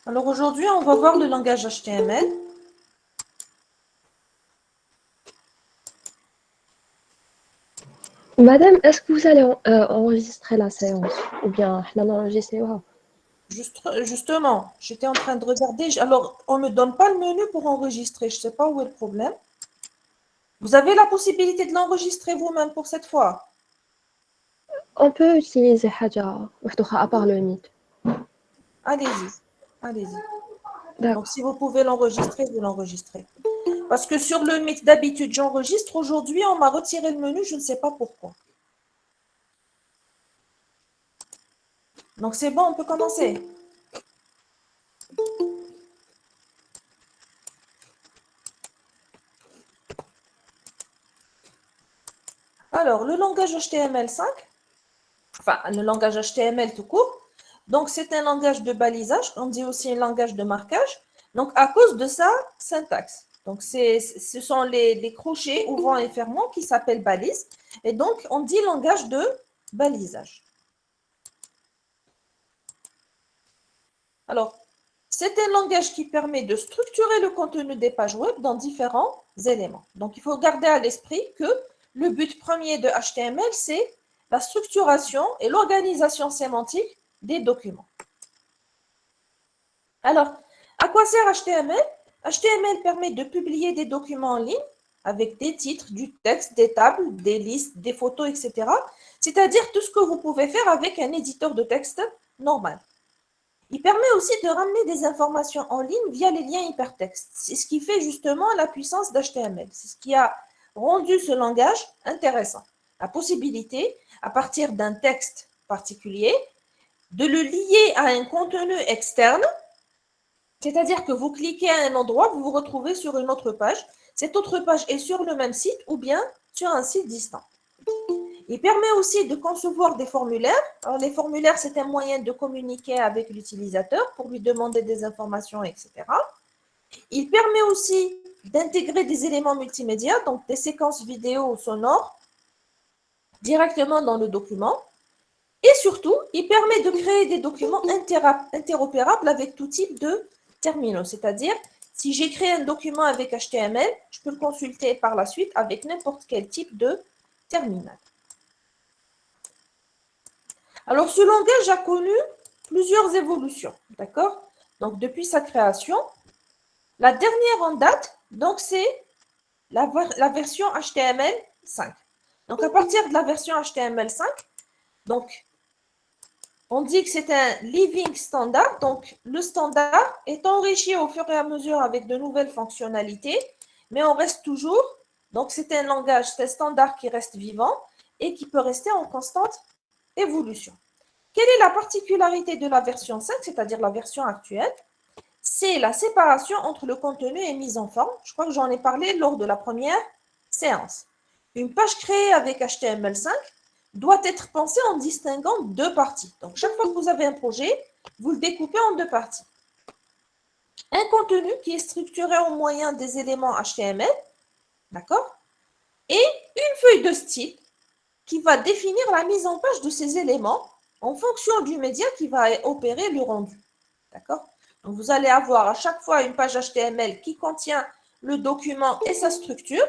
Alors aujourd'hui, on va voir le langage HTML. Madame, est-ce que vous allez enregistrer la séance ou bien on enregistre? Justement, j'étais en train de regarder. Alors, on ne me donne pas le menu pour enregistrer. Je ne sais pas où est le problème. Vous avez la possibilité de l'enregistrer vous-même pour cette fois. On peut utiliser حاجة مفتوحة à part le Meet. Allez-y. Allez-y. Donc, D'accord. si vous pouvez l'enregistrer, vous l'enregistrez. Parce que sur le Meet, d'habitude, j'enregistre. Aujourd'hui, on m'a retiré le menu. Je ne sais pas pourquoi. Donc, c'est bon, on peut commencer. Alors, le langage HTML5, enfin, le langage HTML tout court. Donc, c'est un langage de balisage. On dit aussi un langage de marquage. Donc, à cause de sa syntaxe. Donc, ce sont les crochets ouvrants et fermants qui s'appellent balises. Et donc, on dit langage de balisage. Alors, c'est un langage qui permet de structurer le contenu des pages web dans différents éléments. Donc, il faut garder à l'esprit que le but premier de HTML, c'est la structuration et l'organisation sémantique des documents. Alors, à quoi sert HTML? HTML permet de publier des documents en ligne avec des titres, du texte, des tables, des listes, des photos, etc. C'est-à-dire tout ce que vous pouvez faire avec un éditeur de texte normal. Il permet aussi de ramener des informations en ligne via les liens hypertextes. C'est ce qui fait justement la puissance d'HTML. C'est ce qui a rendu ce langage intéressant. La possibilité, à partir d'un texte particulier, de le lier à un contenu externe, c'est-à-dire que vous cliquez à un endroit, vous vous retrouvez sur une autre page. Cette autre page est sur le même site ou bien sur un site distant. Il permet aussi de concevoir des formulaires. Alors, les formulaires, c'est un moyen de communiquer avec l'utilisateur pour lui demander des informations, etc. Il permet aussi d'intégrer des éléments multimédia, donc des séquences vidéo ou sonores, directement dans le document. Et surtout, il permet de créer des documents interopérables avec tout type de terminaux. C'est-à-dire, si j'ai créé un document avec HTML, je peux le consulter par la suite avec n'importe quel type de terminal. Alors, ce langage a connu plusieurs évolutions, d'accord? Donc, depuis sa création, la dernière en date, donc c'est la version HTML5. Donc, à partir de la version HTML5, donc, on dit que c'est un living standard. Donc, le standard est enrichi au fur et à mesure avec de nouvelles fonctionnalités, mais on reste toujours. Donc, c'est un langage, c'est un standard qui reste vivant et qui peut rester en constante évolution. Quelle est la particularité de la version 5, c'est-à-dire la version actuelle? C'est la séparation entre le contenu et mise en forme. Je crois que j'en ai parlé lors de la première séance. Une page créée avec HTML5 doit être pensée en distinguant deux parties. Donc, chaque fois que vous avez un projet, vous le découpez en deux parties. Un contenu qui est structuré au moyen des éléments HTML, d'accord? Et une feuille de style qui va définir la mise en page de ces éléments en fonction du média qui va opérer le rendu. D'accord? Donc, vous allez avoir à chaque fois une page HTML qui contient le document et sa structure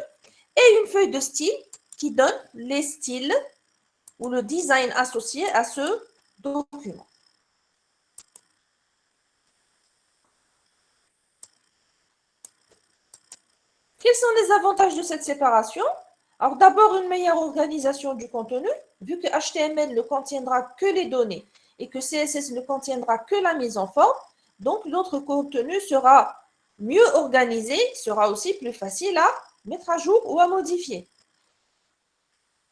et une feuille de style qui donne les styles ou le design associé à ce document. Quels sont les avantages de cette séparation? Alors d'abord, une meilleure organisation du contenu, vu que HTML ne contiendra que les données et que CSS ne contiendra que la mise en forme, donc notre contenu sera mieux organisé, sera aussi plus facile à mettre à jour ou à modifier.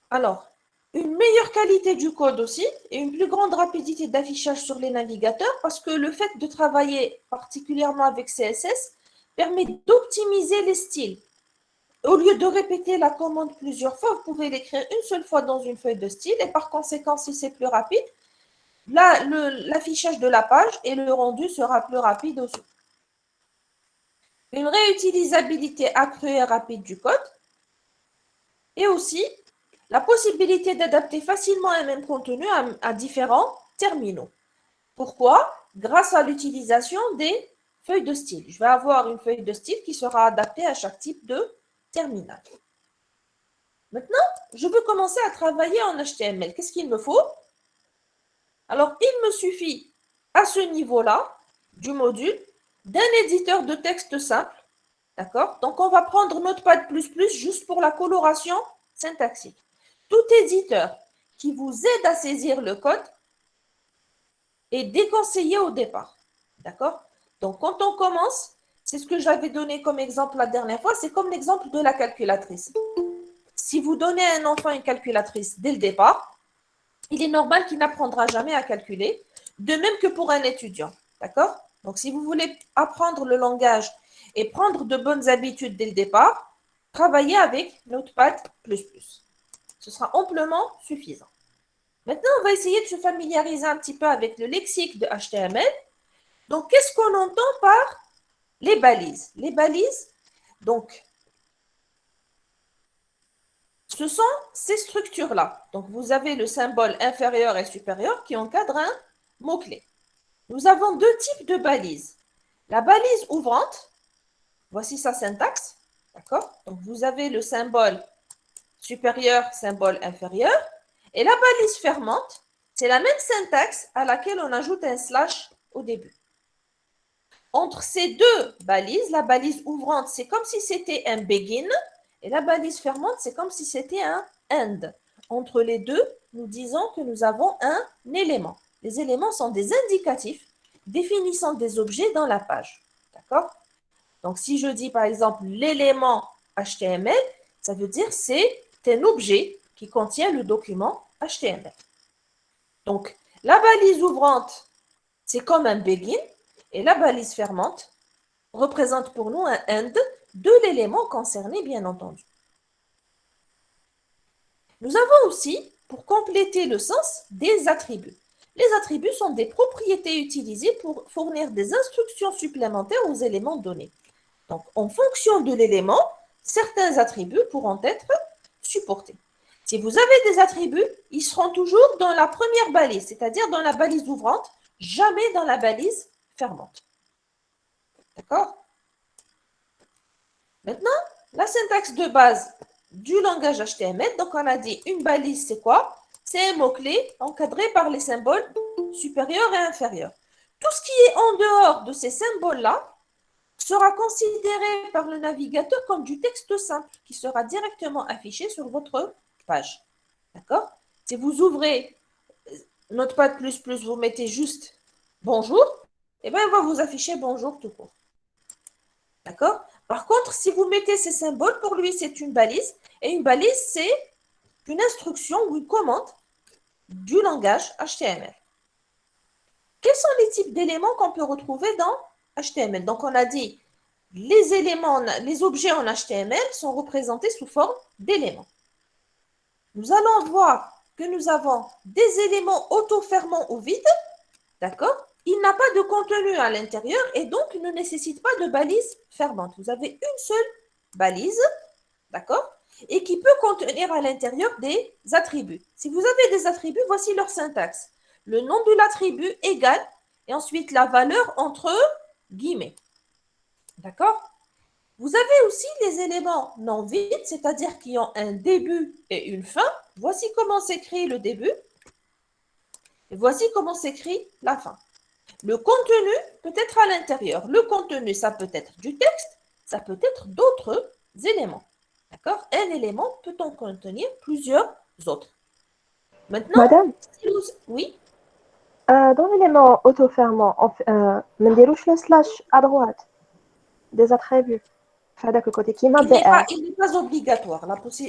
Alors, une meilleure qualité du code aussi et une plus grande rapidité d'affichage sur les navigateurs parce que le fait de travailler particulièrement avec CSS permet d'optimiser les styles. Au lieu de répéter la commande plusieurs fois, vous pouvez l'écrire une seule fois dans une feuille de style et par conséquent, si c'est plus rapide, l'affichage de la page et le rendu sera plus rapide aussi. Une réutilisabilité accrue et rapide du code et aussi la possibilité d'adapter facilement un même contenu à différents terminaux. Pourquoi? Grâce à l'utilisation des feuilles de style. Je vais avoir une feuille de style qui sera adaptée à chaque type de terminal. Maintenant, je veux commencer à travailler en HTML. Qu'est-ce qu'il me faut? Alors, il me suffit à ce niveau-là du module d'un éditeur de texte simple. D'accord? Donc, on va prendre Notepad++ juste pour la coloration syntaxique. Tout éditeur qui vous aide à saisir le code est déconseillé au départ. D'accord? Donc, quand on commence, c'est ce que j'avais donné comme exemple la dernière fois, c'est comme l'exemple de la calculatrice. Si vous donnez à un enfant une calculatrice dès le départ, il est normal qu'il n'apprendra jamais à calculer, de même que pour un étudiant. D'accord? Donc, si vous voulez apprendre le langage et prendre de bonnes habitudes dès le départ, travaillez avec Notepad++. Ce sera amplement suffisant. Maintenant, on va essayer de se familiariser un petit peu avec le lexique de HTML. Donc, qu'est-ce qu'on entend par les balises? Les balises, donc, ce sont ces structures-là. Donc, vous avez le symbole inférieur et supérieur qui encadre un mot-clé. Nous avons deux types de balises. La balise ouvrante, voici sa syntaxe. D'accord? Donc, vous avez le symbole supérieur, symbole inférieur. Et la balise fermante, c'est la même syntaxe à laquelle on ajoute un slash au début. Entre ces deux balises, la balise ouvrante, c'est comme si c'était un begin, et la balise fermante, c'est comme si c'était un end. Entre les deux, nous disons que nous avons un élément. Les éléments sont des indicatifs définissant des objets dans la page. D'accord? Donc, si je dis par exemple l'élément HTML, ça veut dire c'est un objet qui contient le document HTML. Donc, la balise ouvrante, c'est comme un begin, et la balise fermante représente pour nous un end de l'élément concerné, bien entendu. Nous avons aussi, pour compléter le sens, des attributs. Les attributs sont des propriétés utilisées pour fournir des instructions supplémentaires aux éléments donnés. Donc, en fonction de l'élément, certains attributs pourront être supportés. Si vous avez des attributs, ils seront toujours dans la première balise, c'est-à-dire dans la balise ouvrante, jamais dans la balise fermante. D'accord? Maintenant, la syntaxe de base du langage HTML, donc on a dit une balise, c'est quoi? C'est un mot-clé encadré par les symboles supérieurs et inférieurs. Tout ce qui est en dehors de ces symboles-là sera considéré par le navigateur comme du texte simple qui sera directement affiché sur votre page. D'accord? Si vous ouvrez Notepad++, vous mettez juste bonjour, et bien il va vous afficher bonjour tout court. D'accord? Par contre, si vous mettez ces symboles, pour lui, c'est une balise. Et une balise, c'est une instruction ou une commande du langage HTML. Quels sont les types d'éléments qu'on peut retrouver dans HTML? Donc, on a dit les éléments, les objets en HTML sont représentés sous forme d'éléments. Nous allons voir que nous avons des éléments auto-fermants ou vides. D'accord? Il n'a pas de contenu à l'intérieur et donc ne nécessite pas de balise fermante. Vous avez une seule balise, d'accord? Et qui peut contenir à l'intérieur des attributs. Si vous avez des attributs, voici leur syntaxe. Le nom de l'attribut égale et ensuite la valeur entre guillemets. D'accord? Vous avez aussi les éléments non vides, c'est-à-dire qui ont un début et une fin. Voici comment s'écrit le début et voici comment s'écrit la fin. Le contenu peut être à l'intérieur. Le contenu, ça peut être du texte, ça peut être d'autres éléments. D'accord? Un élément peut en contenir plusieurs autres. Maintenant, Madame, oui, dans l'élément auto-fermant, ما نديروش le slash à droite des attributs. هذاك الكوتي كيما BR. il n'est pas obligatoire.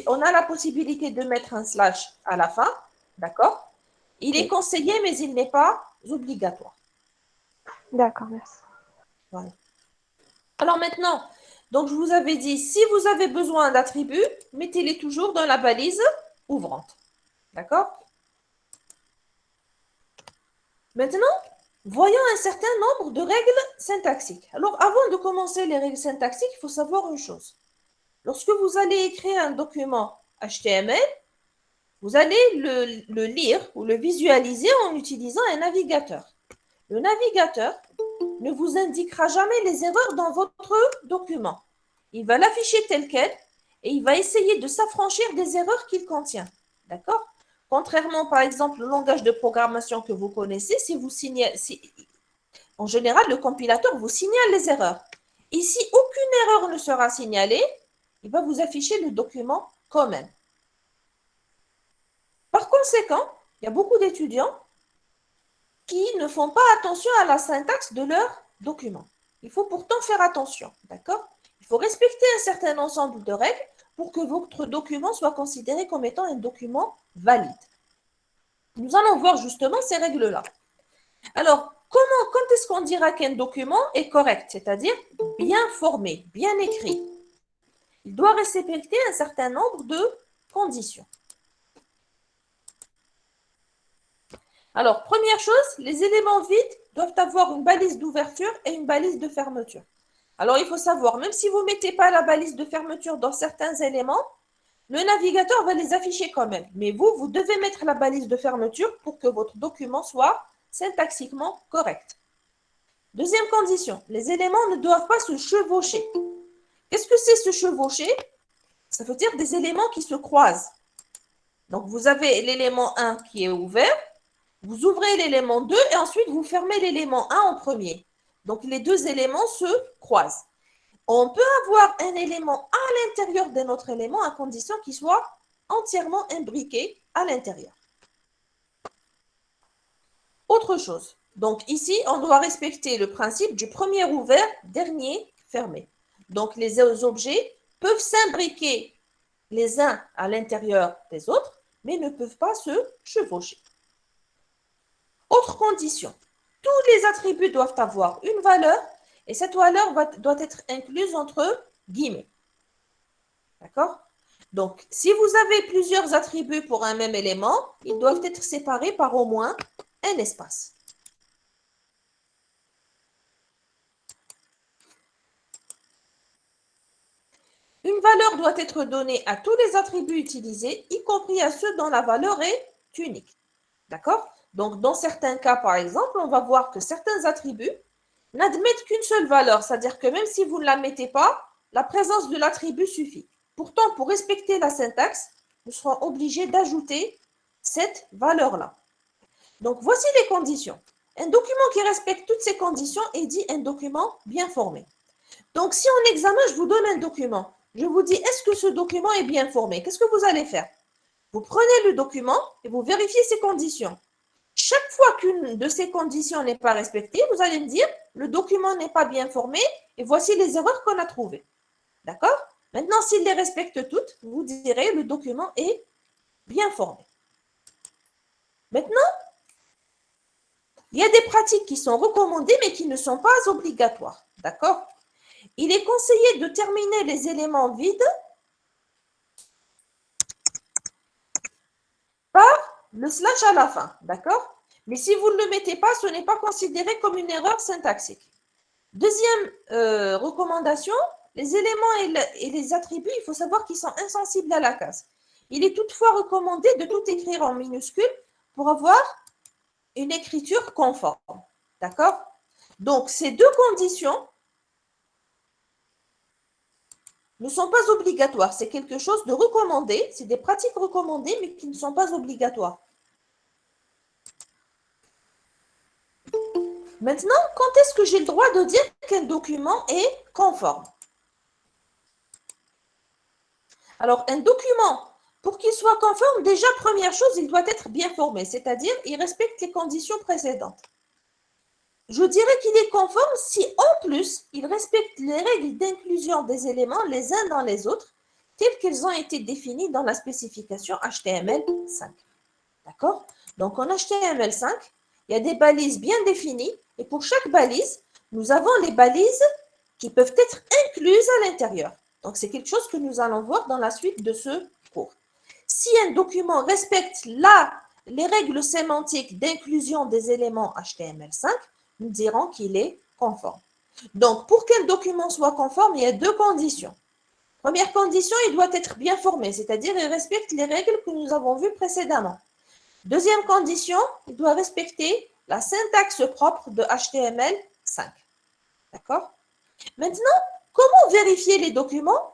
On a la possibilité de mettre un slash à la fin. D'accord? Il est conseillé, mais il n'est pas obligatoire. D'accord, merci. Voilà. Alors maintenant, donc je vous avais dit, si vous avez besoin d'attributs, mettez-les toujours dans la balise ouvrante. D'accord? Maintenant, voyons un certain nombre de règles syntaxiques. Alors, avant de commencer les règles syntaxiques, il faut savoir une chose. Lorsque vous allez écrire un document HTML, vous allez le lire ou le visualiser en utilisant un navigateur. Le navigateur ne vous indiquera jamais les erreurs dans votre document. Il va l'afficher tel quel et il va essayer de s'affranchir des erreurs qu'il contient. D'accord? Contrairement, par exemple, au langage de programmation que vous connaissez, en général, le compilateur vous signale les erreurs. Ici, aucune erreur ne sera signalée. Il va vous afficher le document quand même. Par conséquent, il y a beaucoup d'étudiants qui ne font pas attention à la syntaxe de leur document. Il faut pourtant faire attention, d'accord? Il faut respecter un certain ensemble de règles pour que votre document soit considéré comme étant un document valide. Nous allons voir justement ces règles-là. Alors, quand est-ce qu'on dira qu'un document est correct, c'est-à-dire bien formé, bien écrit? Il doit respecter un certain nombre de conditions. Alors, première chose, les éléments vides doivent avoir une balise d'ouverture et une balise de fermeture. Alors, il faut savoir, même si vous ne mettez pas la balise de fermeture dans certains éléments, le navigateur va les afficher quand même. Mais vous devez mettre la balise de fermeture pour que votre document soit syntaxiquement correct. Deuxième condition, les éléments ne doivent pas se chevaucher. Qu'est-ce que c'est se chevaucher? Ça veut dire des éléments qui se croisent. Donc, vous avez l'élément 1 qui est ouvert, vous ouvrez l'élément 2 et ensuite vous fermez l'élément 1 en premier. Donc, les deux éléments se croisent. On peut avoir un élément à l'intérieur d'un autre élément à condition qu'il soit entièrement imbriqué à l'intérieur. Autre chose. Donc, ici, on doit respecter le principe du premier ouvert, dernier fermé. Donc, les objets peuvent s'imbriquer les uns à l'intérieur des autres, mais ne peuvent pas se chevaucher. Autre condition, tous les attributs doivent avoir une valeur et cette valeur doit être incluse entre guillemets. D'accord? Donc, si vous avez plusieurs attributs pour un même élément, ils doivent être séparés par au moins un espace. Une valeur doit être donnée à tous les attributs utilisés, y compris à ceux dont la valeur est unique. D'accord? Donc, dans certains cas, par exemple, on va voir que certains attributs n'admettent qu'une seule valeur, c'est-à-dire que même si vous ne la mettez pas, la présence de l'attribut suffit. Pourtant, pour respecter la syntaxe, nous serons obligés d'ajouter cette valeur-là. Donc, voici les conditions. Un document qui respecte toutes ces conditions est dit un document bien formé. Donc, si en examen, je vous donne un document, je vous dis, est-ce que ce document est bien formé? Qu'est-ce que vous allez faire? Vous prenez le document et vous vérifiez ses conditions. Chaque fois qu'une de ces conditions n'est pas respectée, vous allez me dire, le document n'est pas bien formé et voici les erreurs qu'on a trouvées. D'accord? Maintenant, s'il les respecte toutes, vous direz, le document est bien formé. Maintenant, il y a des pratiques qui sont recommandées mais qui ne sont pas obligatoires. D'accord? Il est conseillé de terminer les éléments vides par le slash à la fin. D'accord? Mais si vous ne le mettez pas, ce n'est pas considéré comme une erreur syntaxique. Deuxième recommandation, les éléments et les attributs, il faut savoir qu'ils sont insensibles à la casse. Il est toutefois recommandé de tout écrire en minuscules pour avoir une écriture conforme. D'accord? Donc, ces deux conditions ne sont pas obligatoires. C'est quelque chose de recommandé. C'est des pratiques recommandées, mais qui ne sont pas obligatoires. Maintenant, quand est-ce que j'ai le droit de dire qu'un document est conforme? Alors, un document, pour qu'il soit conforme, déjà, première chose, il doit être bien formé, c'est-à-dire, il respecte les conditions précédentes. Je dirais qu'il est conforme si, en plus, il respecte les règles d'inclusion des éléments les uns dans les autres, telles qu'elles ont été définies dans la spécification HTML5. D'accord? Donc, en HTML5, il y a des balises bien définies, et pour chaque balise, nous avons les balises qui peuvent être incluses à l'intérieur. Donc, c'est quelque chose que nous allons voir dans la suite de ce cours. Si un document respecte les règles sémantiques d'inclusion des éléments HTML5, nous dirons qu'il est conforme. Donc, pour qu'un document soit conforme, il y a deux conditions. Première condition, il doit être bien formé, c'est-à-dire il respecte les règles que nous avons vues précédemment. Deuxième condition, il doit respecter la syntaxe propre de HTML5. D'accord? Maintenant, comment vérifier les documents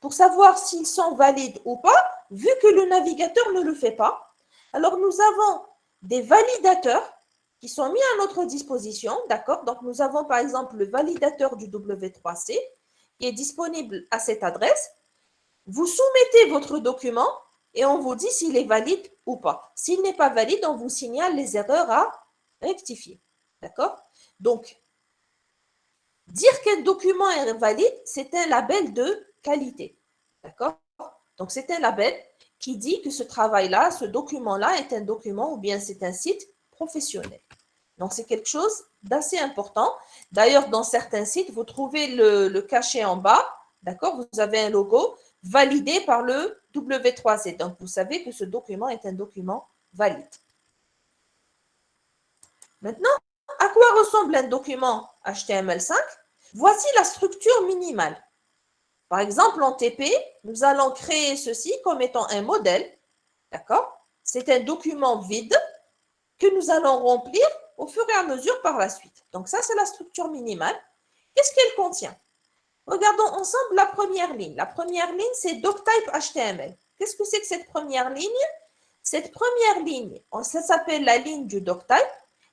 pour savoir s'ils sont valides ou pas, vu que le navigateur ne le fait pas? Alors, nous avons des validateurs qui sont mis à notre disposition, d'accord? Donc, nous avons par exemple le validateur du W3C qui est disponible à cette adresse. Vous soumettez votre document et on vous dit s'il est valide ou pas. S'il n'est pas valide, on vous signale les erreurs à rectifier, d'accord? Donc, dire qu'un document est valide, c'est un label de qualité, d'accord? Donc, c'est un label qui dit que ce travail-là, ce document-là est un document ou bien c'est un site professionnel. Donc, c'est quelque chose d'assez important. D'ailleurs, dans certains sites, vous trouvez le cachet en bas, d'accord? Vous avez un logo validé par le W3C. Donc, vous savez que ce document est un document valide. Maintenant, à quoi ressemble un document HTML5? Voici la structure minimale. Par exemple, en TP, nous allons créer ceci comme étant un modèle, d'accord? C'est un document vide que nous allons remplir au fur et à mesure par la suite. Donc ça, c'est la structure minimale. Qu'est-ce qu'elle contient? Regardons ensemble la première ligne. La première ligne, c'est doctype HTML. Qu'est-ce que c'est que cette première ligne? Cette première ligne, ça s'appelle la ligne du doctype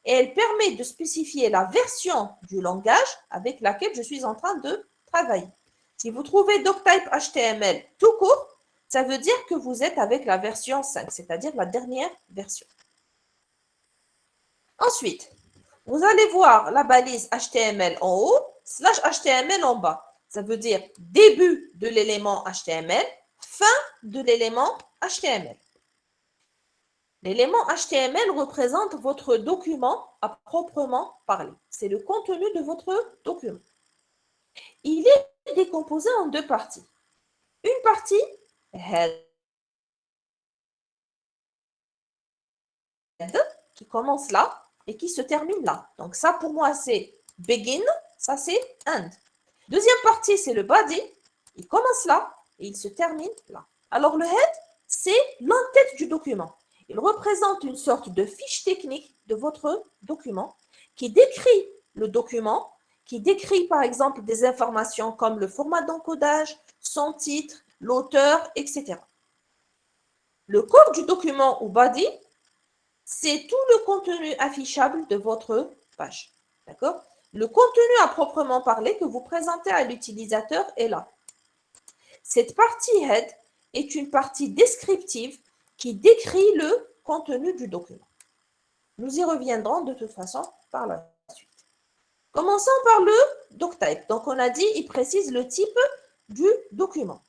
et elle permet de spécifier la version du langage avec laquelle je suis en train de travailler. Si vous trouvez doctype HTML tout court, ça veut dire que vous êtes avec la version 5, c'est-à-dire la dernière version. Ensuite, vous allez voir la balise HTML en haut, /HTML en bas. Ça veut dire début de l'élément HTML, fin de l'élément HTML. L'élément HTML représente votre document à proprement parler. C'est le contenu de votre document. Il est décomposé en deux parties. Une partie, head, qui commence là et qui se termine là. Donc ça, pour moi, c'est begin, ça, c'est end. Deuxième partie, c'est le body. Il commence là et il se termine là. Alors, le head, c'est l'entête du document. Il représente une sorte de fiche technique de votre document qui décrit le document, qui décrit par exemple des informations comme le format d'encodage, son titre, l'auteur, etc. Le corps du document ou body, c'est tout le contenu affichable de votre page. D'accord? Le contenu à proprement parler que vous présentez à l'utilisateur est là. Cette partie head est une partie descriptive qui décrit le contenu du document. Nous y reviendrons de toute façon par la suite. Commençons par le doctype. Donc, on a dit, il précise le type du document.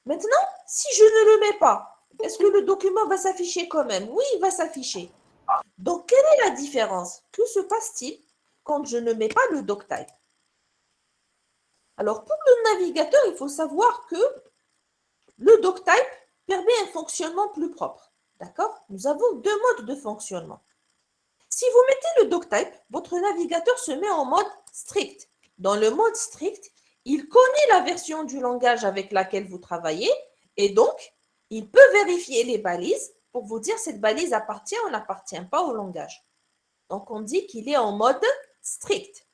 Maintenant, si je ne le mets pas, est-ce que le document va s'afficher quand même? Oui, il va s'afficher. Donc, quelle est la différence? Que se passe-t-il quand je ne mets pas le doctype? Alors, pour le navigateur, il faut savoir que le doctype permet un fonctionnement plus propre. D'accord? Nous avons deux modes de fonctionnement. Si vous mettez le doctype, votre navigateur se met en mode strict. Dans le mode strict, il connaît la version du langage avec laquelle vous travaillez et donc, il peut vérifier les balises pour vous dire cette balise appartient ou n'appartient pas au langage. Donc, on dit qu'il est en mode strict.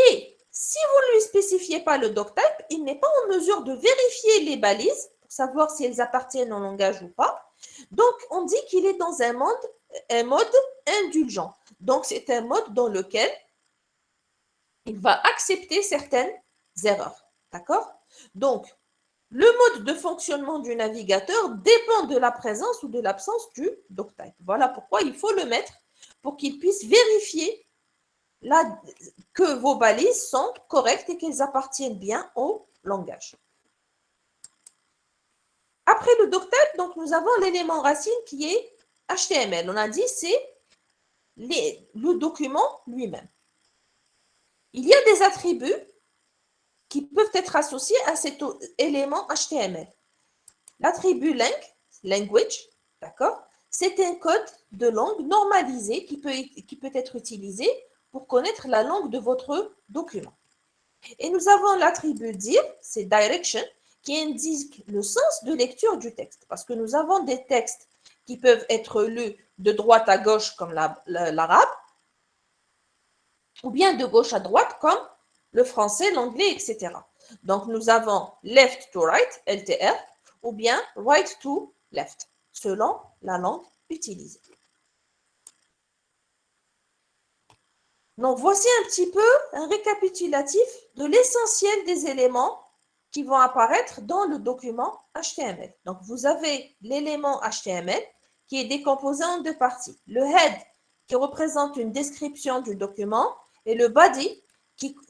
Et si vous ne lui spécifiez pas le doctype, il n'est pas en mesure de vérifier les balises pour savoir si elles appartiennent au langage ou pas. Donc, on dit qu'il est dans un mode indulgent. Donc, c'est un mode dans lequel il va accepter certaines erreurs. D'accord? Donc, le mode de fonctionnement du navigateur dépend de la présence ou de l'absence du doctype. Voilà pourquoi il faut le mettre pour qu'il puisse vérifier que vos balises sont correctes et qu'elles appartiennent bien au langage. Après le doctype, donc, nous avons l'élément racine qui est HTML. On a dit c'est le document lui-même. Il y a des attributs qui peuvent être associés à cet élément HTML. L'attribut language, d'accord, c'est un code de langue normalisé qui peut être utilisé pour connaître la langue de votre document. Et nous avons l'attribut dir, c'est direction, qui indique le sens de lecture du texte. Parce que nous avons des textes qui peuvent être lus de droite à gauche comme l'arabe, ou bien de gauche à droite comme le français, l'anglais, etc. Donc, nous avons left to right, LTR, ou bien right to left, selon la langue utilisée. Donc, voici un petit peu un récapitulatif de l'essentiel des éléments qui vont apparaître dans le document HTML. Donc, vous avez l'élément HTML qui est décomposé en deux parties. Le head qui représente une description du document et le body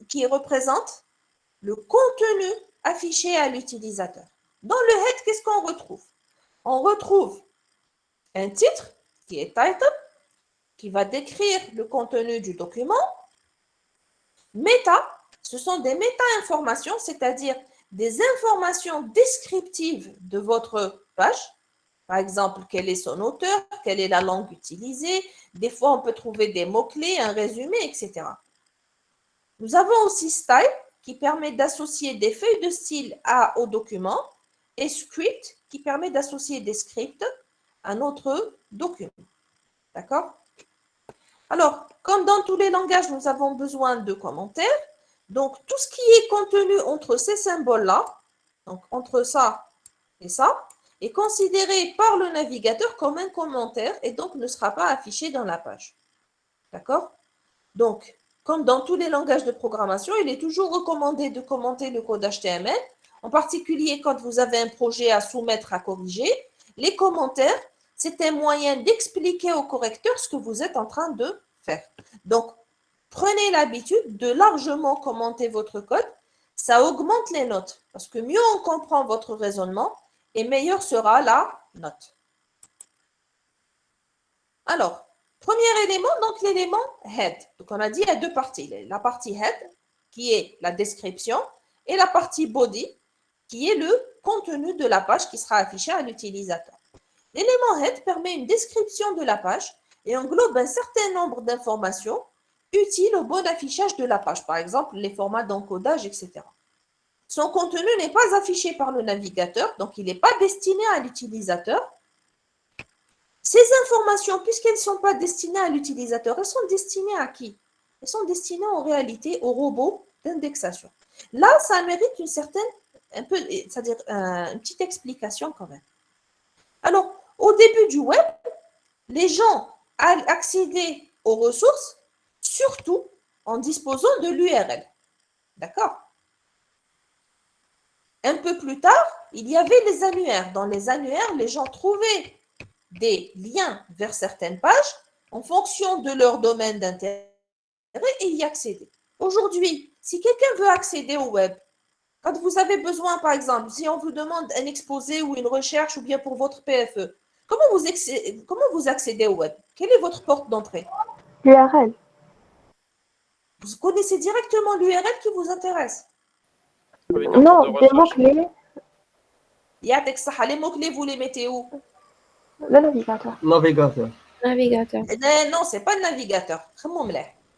qui représente le contenu affiché à l'utilisateur. Dans le head, qu'est-ce qu'on retrouve? On retrouve un titre qui est title, qui va décrire le contenu du document. Méta, ce sont des méta-informations, c'est-à-dire des informations descriptives de votre page. Par exemple, quel est son auteur, quelle est la langue utilisée. Des fois, on peut trouver des mots-clés, un résumé, etc. Nous avons aussi style, qui permet d'associer des feuilles de style au document, et script, qui permet d'associer des scripts à notre document. D'accord? Alors, comme dans tous les langages, nous avons besoin de commentaires. Donc, tout ce qui est contenu entre ces symboles-là, donc entre ça et ça, est considéré par le navigateur comme un commentaire et donc ne sera pas affiché dans la page. D'accord? Donc, comme dans tous les langages de programmation, il est toujours recommandé de commenter le code HTML, en particulier quand vous avez un projet à soumettre, à corriger. Les commentaires, c'est un moyen d'expliquer au correcteur ce que vous êtes en train de faire. Donc, prenez l'habitude de largement commenter votre code. Ça augmente les notes parce que mieux on comprend votre raisonnement et meilleure sera la note. Alors, premier élément, donc l'élément head. Donc, on a dit il y a deux parties. La partie head, qui est la description, et la partie body, qui est le contenu de la page qui sera affiché à l'utilisateur. L'élément head permet une description de la page et englobe un certain nombre d'informations utiles au bon affichage de la page, par exemple les formats d'encodage, etc. Son contenu n'est pas affiché par le navigateur, donc il n'est pas destiné à l'utilisateur. Ces informations, puisqu'elles ne sont pas destinées à l'utilisateur, elles sont destinées à qui? Elles sont destinées en réalité au robot d'indexation. Là, ça mérite une certaine, c'est-à-dire une petite explication quand même. Alors, au début du web, les gens accédaient aux ressources, surtout en disposant de l'URL. D'accord? Un peu plus tard, il y avait les annuaires. Dans les annuaires, les gens trouvaient des liens vers certaines pages en fonction de leur domaine d'intérêt et y accéder. Aujourd'hui, si quelqu'un veut accéder au web, quand vous avez besoin, par exemple, si on vous demande un exposé ou une recherche ou bien pour votre PFE, comment vous accédez au web? Quelle est votre porte d'entrée? L'URL. Vous connaissez directement l'URL qui vous intéresse. Non, des mots-clés. Yatek Saha, les mots-clés, vous les mettez où? Le navigateur. Navigateur. Navigateur. Non, c'est pas le navigateur.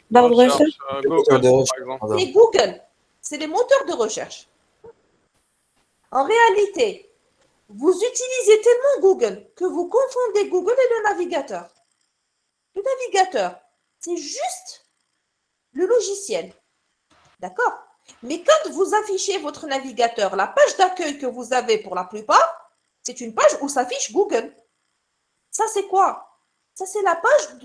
Barre de recherche. Google, de par recherche. exemple. C'est Google. C'est les moteurs de recherche. En réalité, vous utilisez tellement Google que vous confondez Google et le navigateur. Le navigateur, c'est juste le logiciel. D'accord? Mais quand vous affichez votre navigateur, la page d'accueil que vous avez pour la plupart, c'est une page où s'affiche Google. Ça, c'est quoi? Ça, c'est la page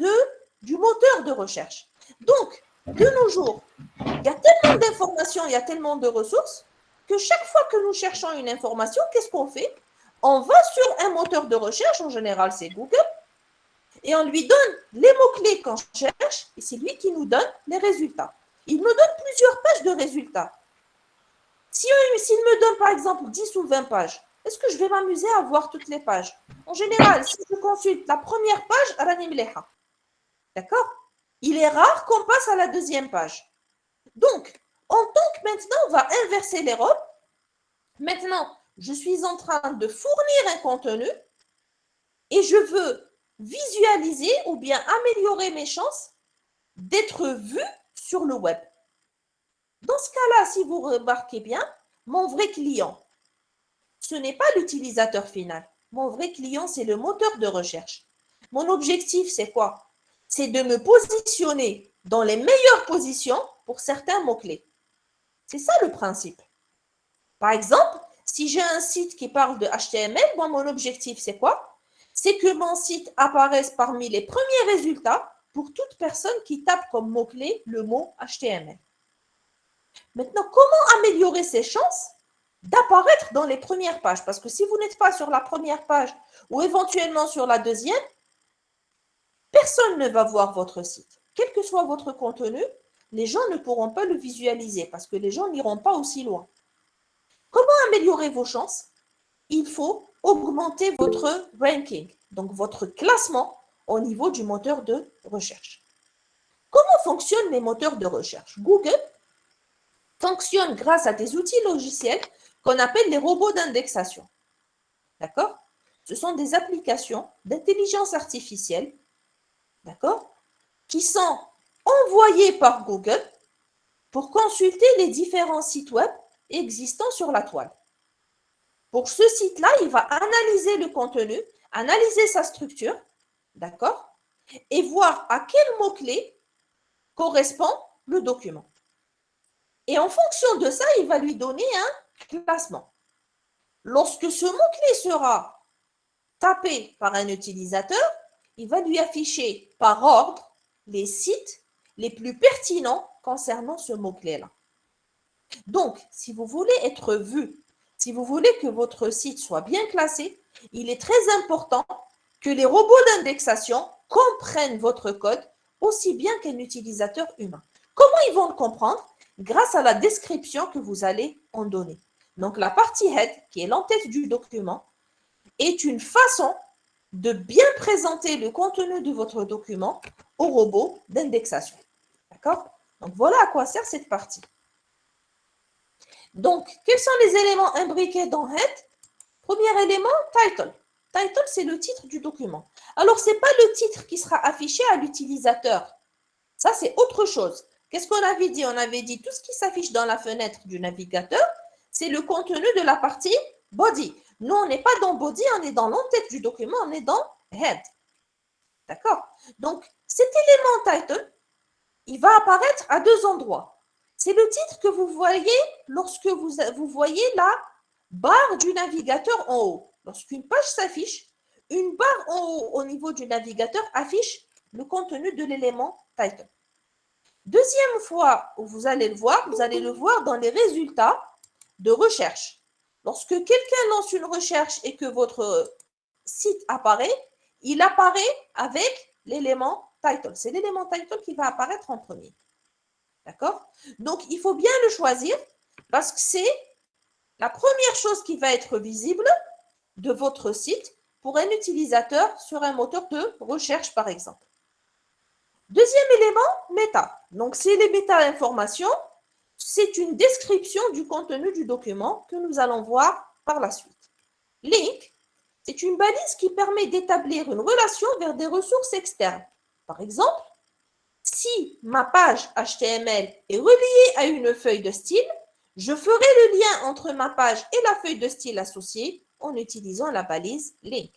du moteur de recherche. Donc, de nos jours, il y a tellement d'informations, il y a tellement de ressources que chaque fois que nous cherchons une information, qu'est-ce qu'on fait? On va sur un moteur de recherche, en général c'est Google, et on lui donne les mots-clés qu'on cherche, et c'est lui qui nous donne les résultats. Il me donne plusieurs pages de résultats. S'il me donne par exemple 10 ou 20 pages, est-ce que je vais m'amuser à voir toutes les pages? En général, si je consulte la première page, Rani Mleha. D'accord? Il est rare qu'on passe à la deuxième page. Donc, en tant que maintenant, on va inverser les rôles. Maintenant, je suis en train de fournir un contenu et je veux visualiser ou bien améliorer mes chances d'être vu sur le web. Dans ce cas-là, si vous remarquez bien, mon vrai client, ce n'est pas l'utilisateur final. Mon vrai client, c'est le moteur de recherche. Mon objectif, c'est quoi? C'est de me positionner dans les meilleures positions pour certains mots-clés. C'est ça le principe. Par exemple, si j'ai un site qui parle de HTML, moi, mon objectif, c'est quoi? C'est que mon site apparaisse parmi les premiers résultats pour toute personne qui tape comme mot-clé le mot HTML. Maintenant, comment améliorer ses chances d'apparaître dans les premières pages? Parce que si vous n'êtes pas sur la première page ou éventuellement sur la deuxième, personne ne va voir votre site. Quel que soit votre contenu, les gens ne pourront pas le visualiser parce que les gens n'iront pas aussi loin. Comment améliorer vos chances? Il faut augmenter votre ranking, donc votre classement au niveau du moteur de recherche. Comment fonctionnent les moteurs de recherche? Google fonctionne grâce à des outils logiciels qu'on appelle les robots d'indexation. D'accord? Ce sont des applications d'intelligence artificielle, d'accord, qui sont envoyées par Google pour consulter les différents sites web existants sur la toile. Pour ce site-là, il va analyser le contenu, analyser sa structure, d'accord, et voir à quel mot-clé correspond le document. Et en fonction de ça, il va lui donner un classement. Lorsque ce mot-clé sera tapé par un utilisateur, il va lui afficher par ordre les sites les plus pertinents concernant ce mot-clé-là. Donc, si vous voulez être vu, si vous voulez que votre site soit bien classé, il est très important que les robots d'indexation comprennent votre code aussi bien qu'un utilisateur humain. Comment ils vont le comprendre? Grâce à la description que vous allez en donner. Donc, la partie head, qui est l'entête du document, est une façon de bien présenter le contenu de votre document au robot d'indexation. D'accord? Donc, voilà à quoi sert cette partie. Donc, quels sont les éléments imbriqués dans Head? Premier élément, Title. Title, c'est le titre du document. Alors, ce n'est pas le titre qui sera affiché à l'utilisateur. Ça, c'est autre chose. Qu'est-ce qu'on avait dit? On avait dit tout ce qui s'affiche dans la fenêtre du navigateur, c'est le contenu de la partie Body. Nous, on n'est pas dans Body, on est dans l'entête du document, on est dans Head. D'accord? Donc, cet élément Title, il va apparaître à deux endroits. C'est le titre que vous voyez lorsque vous voyez la barre du navigateur en haut. Lorsqu'une page s'affiche, une barre en haut au niveau du navigateur affiche le contenu de l'élément title. Deuxième fois où vous allez le voir dans les résultats de recherche. Lorsque quelqu'un lance une recherche et que votre site apparaît, il apparaît avec l'élément title. C'est l'élément title qui va apparaître en premier. D'accord? Donc, il faut bien le choisir parce que c'est la première chose qui va être visible de votre site pour un utilisateur sur un moteur de recherche, par exemple. Deuxième élément, méta. Donc, c'est les méta-informations. C'est une description du contenu du document que nous allons voir par la suite. Link, c'est une balise qui permet d'établir une relation vers des ressources externes. Par exemple, si ma page HTML est reliée à une feuille de style, je ferai le lien entre ma page et la feuille de style associée en utilisant la balise link.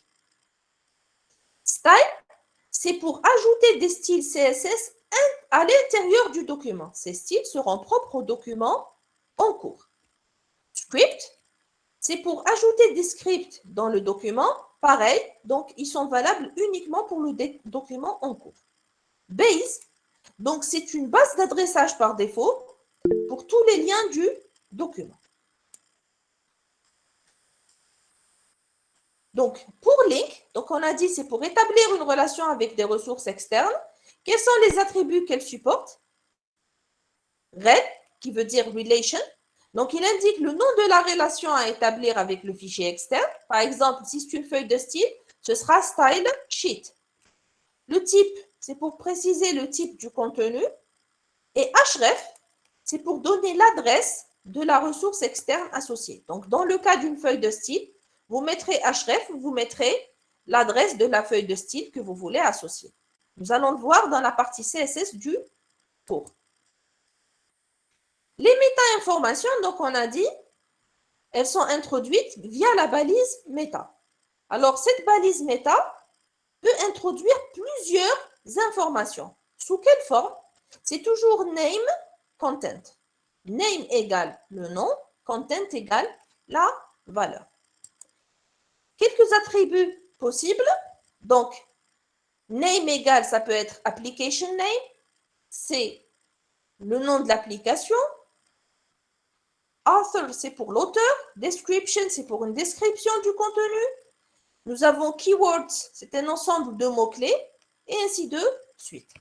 Style, c'est pour ajouter des styles CSS à l'intérieur du document. Ces styles seront propres au document en cours. Script, c'est pour ajouter des scripts dans le document. Pareil, donc ils sont valables uniquement pour le document en cours. Base, donc c'est une base d'adressage par défaut pour tous les liens du document. Donc, pour link, donc on a dit c'est pour établir une relation avec des ressources externes. Quels sont les attributs qu'elle supporte? Rel, qui veut dire relation. Donc, il indique le nom de la relation à établir avec le fichier externe. Par exemple, si c'est une feuille de style, ce sera style sheet. Le type, c'est pour préciser le type du contenu. Et href, c'est pour donner l'adresse de la ressource externe associée. Donc, dans le cas d'une feuille de style, vous mettrez href, vous mettrez l'adresse de la feuille de style que vous voulez associer. Nous allons le voir dans la partie CSS du cours. Les méta-informations, donc on a dit, elles sont introduites via la balise méta. Alors, cette balise méta peut introduire plusieurs informations. Sous quelle forme? C'est toujours name, content. Name égale le nom, content égale la valeur. Quelques attributs possibles. Donc, name égale, ça peut être application name, c'est le nom de l'application. Author, c'est pour l'auteur. Description, c'est pour une description du contenu. Nous avons keywords, c'est un ensemble de mots-clés, et ainsi de suite.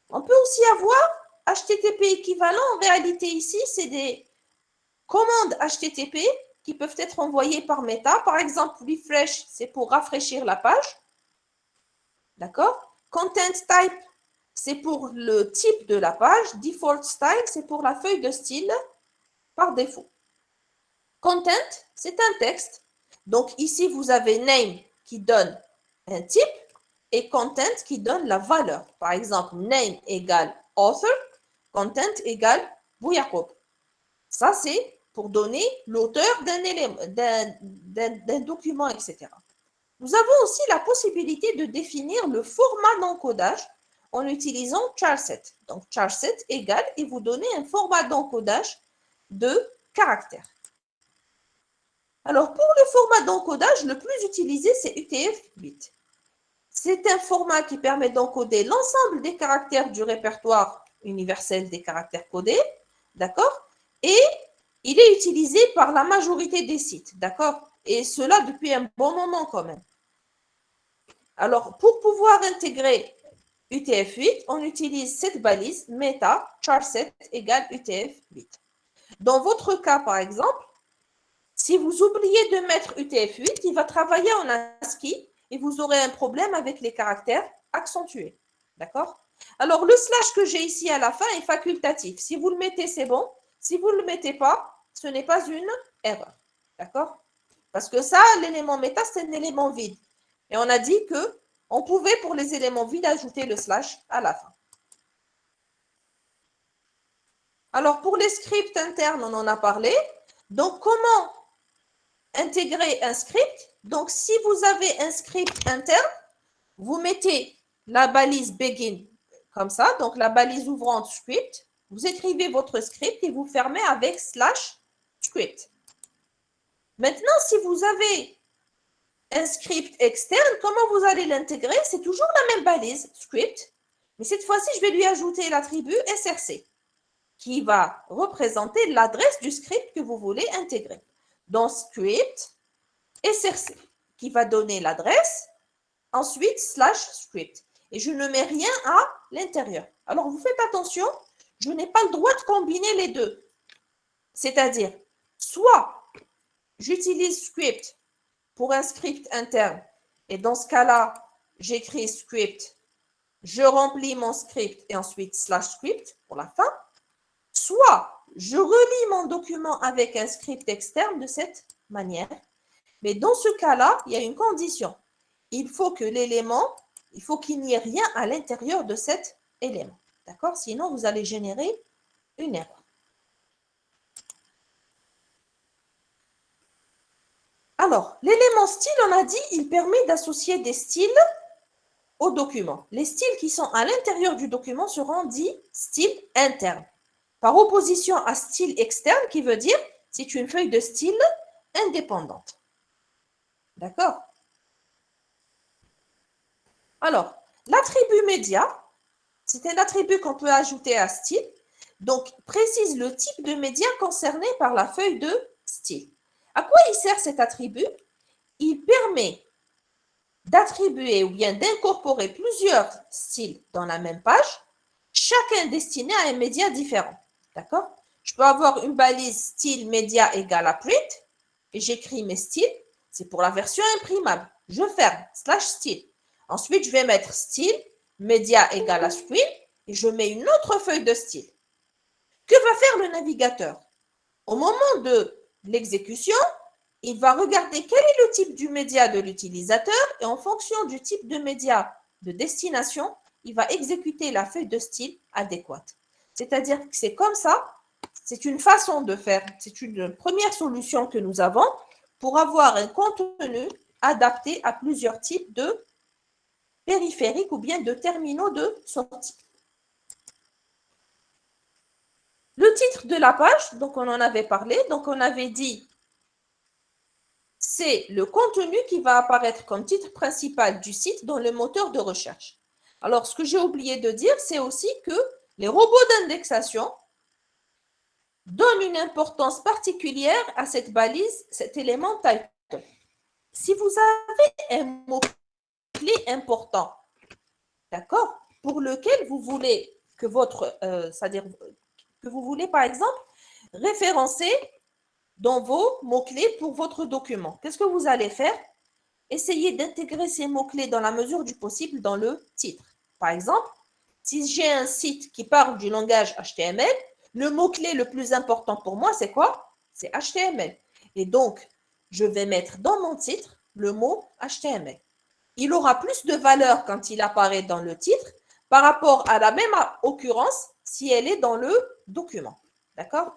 On peut aussi avoir HTTP équivalent. En réalité, ici, c'est des commandes HTTP qui peuvent être envoyées par Meta. Par exemple, refresh, c'est pour rafraîchir la page. D'accord? Content type, c'est pour le type de la page. Default style, c'est pour la feuille de style par défaut. Content, c'est un texte. Donc ici, vous avez name qui donne un type et content qui donne la valeur. Par exemple, name égale author, content égale Bouyakoub. Ça, c'est pour donner l'auteur d'un élément, d'un document, etc. Nous avons aussi la possibilité de définir le format d'encodage en utilisant charset. Donc, charset égale et vous donnez un format d'encodage de caractères. Alors, pour le format d'encodage, le plus utilisé, c'est UTF-8. C'est un format qui permet d'encoder l'ensemble des caractères du répertoire universel des caractères codés, d'accord? Et il est utilisé par la majorité des sites, d'accord? Et cela depuis un bon moment quand même. Alors, pour pouvoir intégrer UTF-8, on utilise cette balise meta charset égale UTF-8. Dans votre cas, par exemple, si vous oubliez de mettre UTF-8, il va travailler en ASCII et vous aurez un problème avec les caractères accentués. D'accord? Alors, le slash que j'ai ici à la fin est facultatif. Si vous le mettez, c'est bon. Si vous ne le mettez pas, ce n'est pas une erreur. D'accord? Parce que ça, l'élément méta, c'est un élément vide. Et on a dit qu'on pouvait, pour les éléments vides, ajouter le slash à la fin. Alors, pour les scripts internes, on en a parlé. Donc, comment intégrer un script? Donc, si vous avez un script interne, vous mettez la balise begin comme ça, donc la balise ouvrante script. Vous écrivez votre script et vous fermez avec slash script. Maintenant, si vous avez un script externe, comment vous allez l'intégrer? C'est toujours la même balise script, mais cette fois-ci, je vais lui ajouter l'attribut src qui va représenter l'adresse du script que vous voulez intégrer. Dans script, src qui va donner l'adresse, ensuite slash script. Et je ne mets rien à l'intérieur. Alors, vous faites attention, je n'ai pas le droit de combiner les deux. C'est-à-dire, soit j'utilise script pour un script interne, et dans ce cas-là, j'écris script, je remplis mon script et ensuite slash script pour la fin, soit je relis mon document avec un script externe de cette manière. Mais dans ce cas-là, il y a une condition. Il faut que l'élément, il faut qu'il n'y ait rien à l'intérieur de cet élément. D'accord? Sinon, vous allez générer une erreur. Alors, l'élément style, on a dit, il permet d'associer des styles au document. Les styles qui sont à l'intérieur du document seront dits styles internes. Par opposition à style externe, qui veut dire c'est une feuille de style indépendante. D'accord? Alors, l'attribut média, c'est un attribut qu'on peut ajouter à style. Donc, précise le type de média concerné par la feuille de style. À quoi il sert cet attribut? Il permet d'attribuer ou bien d'incorporer plusieurs styles dans la même page, chacun destiné à un média différent. D'accord? Je peux avoir une balise style média égale à print et j'écris mes styles. C'est pour la version imprimable. Je ferme, slash style. Ensuite, je vais mettre style, média égale à screen et je mets une autre feuille de style. Que va faire le navigateur? Au moment de l'exécution, il va regarder quel est le type du média de l'utilisateur et en fonction du type de média de destination, il va exécuter la feuille de style adéquate. C'est-à-dire que c'est comme ça C'est une façon de faire, c'est une première solution que nous avons pour avoir un contenu adapté à plusieurs types de périphériques ou bien de terminaux de sortie. Le titre de la page, donc on en avait parlé, donc on avait dit c'est le contenu qui va apparaître comme titre principal du site dans le moteur de recherche. Alors, ce que j'ai oublié de dire, c'est aussi que les robots d'indexation donnent une importance particulière à cette balise, cet élément title. Si vous avez un mot-clé important, d'accord, pour lequel vous voulez que votre, c'est-à-dire que vous voulez par exemple référencer dans vos mots-clés pour votre document, qu'est-ce que vous allez faire? Essayez d'intégrer ces mots-clés dans la mesure du possible dans le titre. Par exemple, si j'ai un site qui parle du langage HTML, le mot-clé le plus important pour moi, c'est quoi? C'est HTML. Et donc, je vais mettre dans mon titre le mot HTML. Il aura plus de valeur quand il apparaît dans le titre par rapport à la même occurrence si elle est dans le document. D'accord?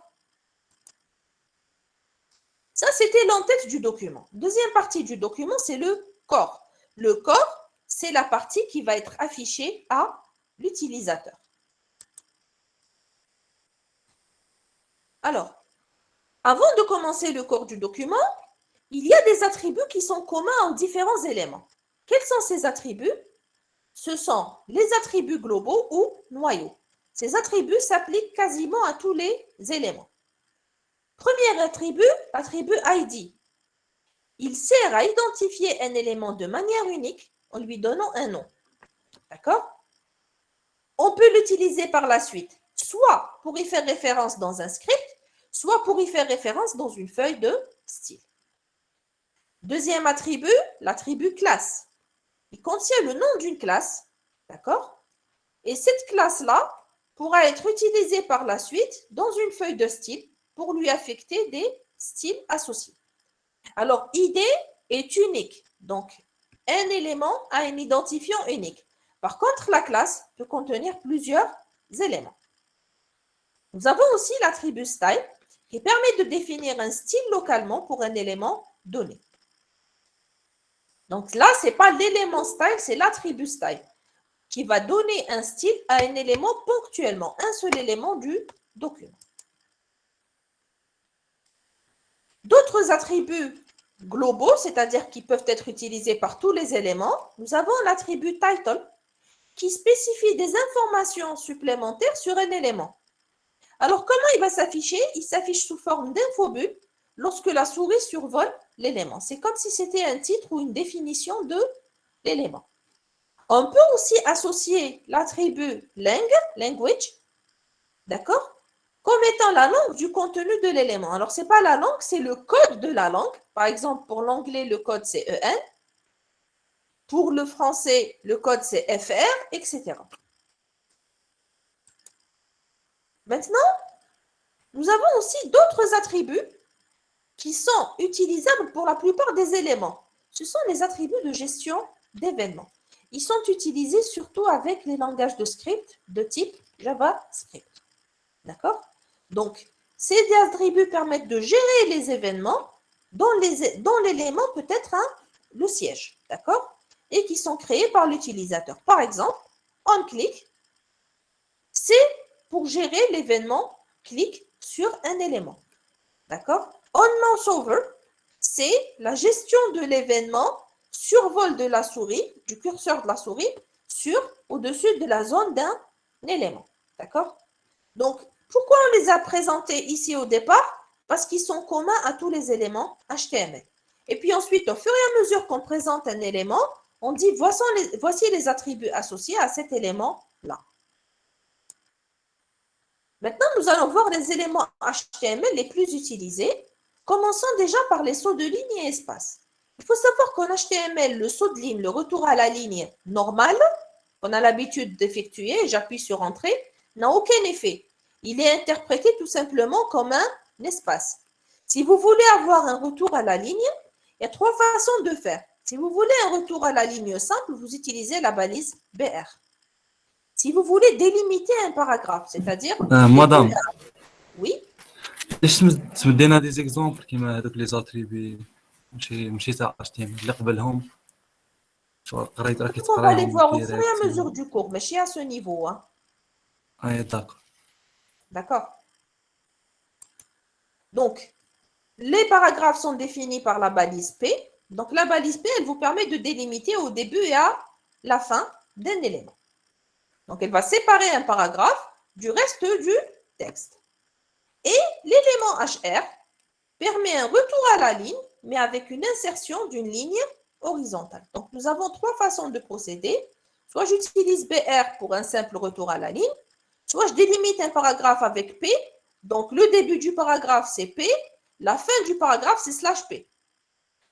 Ça, c'était l'entête du document. Deuxième partie du document, c'est le corps. Le corps, c'est la partie qui va être affichée à l'utilisateur. Alors, avant de commencer le corps du document, il y a des attributs qui sont communs aux différents éléments. Quels sont ces attributs? Ce sont les attributs globaux ou noyaux. Ces attributs s'appliquent quasiment à tous les éléments. Premier attribut, l'attribut ID. Il sert à identifier un élément de manière unique en lui donnant un nom. D'accord? On peut l'utiliser par la suite, soit pour y faire référence dans un script, soit pour y faire référence dans une feuille de style. Deuxième attribut, l'attribut classe. Il contient le nom d'une classe, d'accord? Et cette classe-là pourra être utilisée par la suite dans une feuille de style pour lui affecter des styles associés. Alors, ID est unique, donc un élément a un identifiant unique. Par contre, la classe peut contenir plusieurs éléments. Nous avons aussi l'attribut style qui permet de définir un style localement pour un élément donné. Donc là, ce n'est pas l'élément style, c'est l'attribut style qui va donner un style à un élément ponctuellement, un seul élément du document. D'autres attributs globaux, c'est-à-dire qui peuvent être utilisés par tous les éléments, nous avons l'attribut title qui spécifie des informations supplémentaires sur un élément. Alors, comment il va s'afficher? Il s'affiche sous forme d'infobulle lorsque la souris survole l'élément. C'est comme si c'était un titre ou une définition de l'élément. On peut aussi associer l'attribut language, d'accord, comme étant la langue du contenu de l'élément. Alors, ce n'est pas la langue, c'est le code de la langue. Par exemple, pour l'anglais, le code, c'est EN. Pour le français, le code, c'est FR, etc. Maintenant, nous avons aussi d'autres attributs qui sont utilisables pour la plupart des éléments. Ce sont les attributs de gestion d'événements. Ils sont utilisés surtout avec les langages de script de type JavaScript. D'accord? Donc, ces attributs permettent de gérer les événements dont l'élément peut être le siège. D'accord? Et qui sont créés par l'utilisateur. Par exemple, onClick, c'est pour gérer l'événement clic sur un élément. D'accord? OnMouseOver, c'est la gestion de l'événement survol de la souris, du curseur de la souris, au-dessus de la zone d'un élément. D'accord? Donc, pourquoi on les a présentés ici au départ? Parce qu'ils sont communs à tous les éléments HTML. Et puis ensuite, au fur et à mesure qu'on présente un élément, on dit voici les attributs associés à cet élément-là. Maintenant, nous allons voir les éléments HTML les plus utilisés, commençant déjà par les sauts de ligne et espace. Il faut savoir qu'en HTML, le saut de ligne, le retour à la ligne normale, qu'on a l'habitude d'effectuer, j'appuie sur Entrée, n'a aucun effet. Il est interprété tout simplement comme un espace. Si vous voulez avoir un retour à la ligne, il y a trois façons de faire. Si vous voulez un retour à la ligne simple, vous utilisez la balise BR. Si vous voulez délimiter un paragraphe, c'est-à-dire... Madame, Oui. ليش تمدينا دي زيكزامبل كيما هذوك لي زاتريبي ماشي تاع HTML اللي قبلهم قريت راكي On va les تقراهم voir au fur et à ديريكت. mesure du cours, mais je suis à ce niveau. Hein. داكور. D'accord. Donc, les paragraphes sont définis par la balise P. Donc, la balise P, elle vous permet de délimiter au début et à la fin d'un élément. Donc, elle va séparer un paragraphe du reste du texte. Et l'élément HR permet un retour à la ligne, mais avec une insertion d'une ligne horizontale. Donc, nous avons trois façons de procéder. Soit j'utilise BR pour un simple retour à la ligne, soit je délimite un paragraphe avec P. Donc, le début du paragraphe, c'est P. La fin du paragraphe, c'est slash P.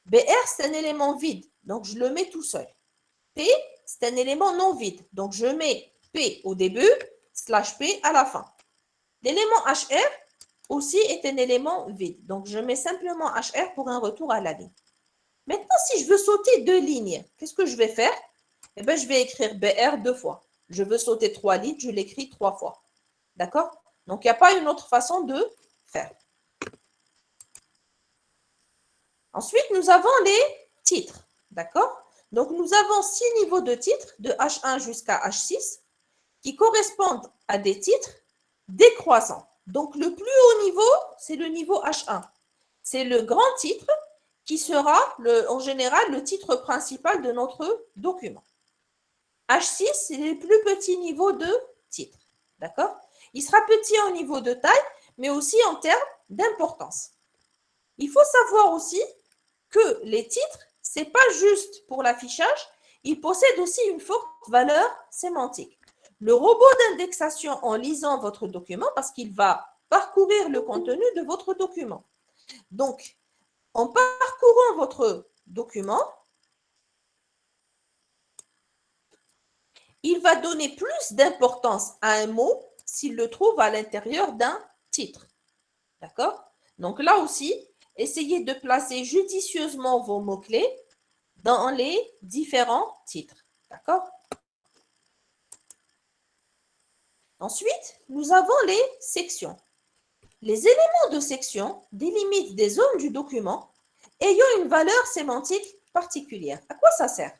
BR, c'est un élément vide, donc je le mets tout seul. P, c'est un élément non vide, donc je mets P au début, slash P à la fin. L'élément HR aussi est un élément vide, donc je mets simplement HR pour un retour à la ligne. Maintenant, si je veux sauter deux lignes, qu'est-ce que je vais faire? Eh bien, je vais écrire BR deux fois. Je veux sauter trois lignes, je l'écris trois fois. D'accord? Donc, il n'y a pas une autre façon de faire. Ensuite, nous avons les titres. D'accord? Donc, nous avons 6 niveaux de titres, de H1 jusqu'à H6, qui correspondent à des titres décroissants. Donc, le plus haut niveau, c'est le niveau H1. C'est le grand titre qui sera, en général, le titre principal de notre document. H6, c'est le plus petit niveau de titre. D'accord? Il sera petit en niveau de taille, mais aussi en termes d'importance. Il faut savoir aussi que les titres, ce n'est pas juste pour l'affichage, ils possèdent aussi une forte valeur sémantique. Le robot d'indexation, en lisant votre document, parce qu'il va parcourir le contenu de votre document. Donc, en parcourant votre document, il va donner plus d'importance à un mot s'il le trouve à l'intérieur d'un titre. D'accord? Donc là aussi, essayez de placer judicieusement vos mots-clés dans les différents titres. D'accord? Ensuite, nous avons les sections. Les éléments de section délimitent des zones du document ayant une valeur sémantique particulière. À quoi ça sert?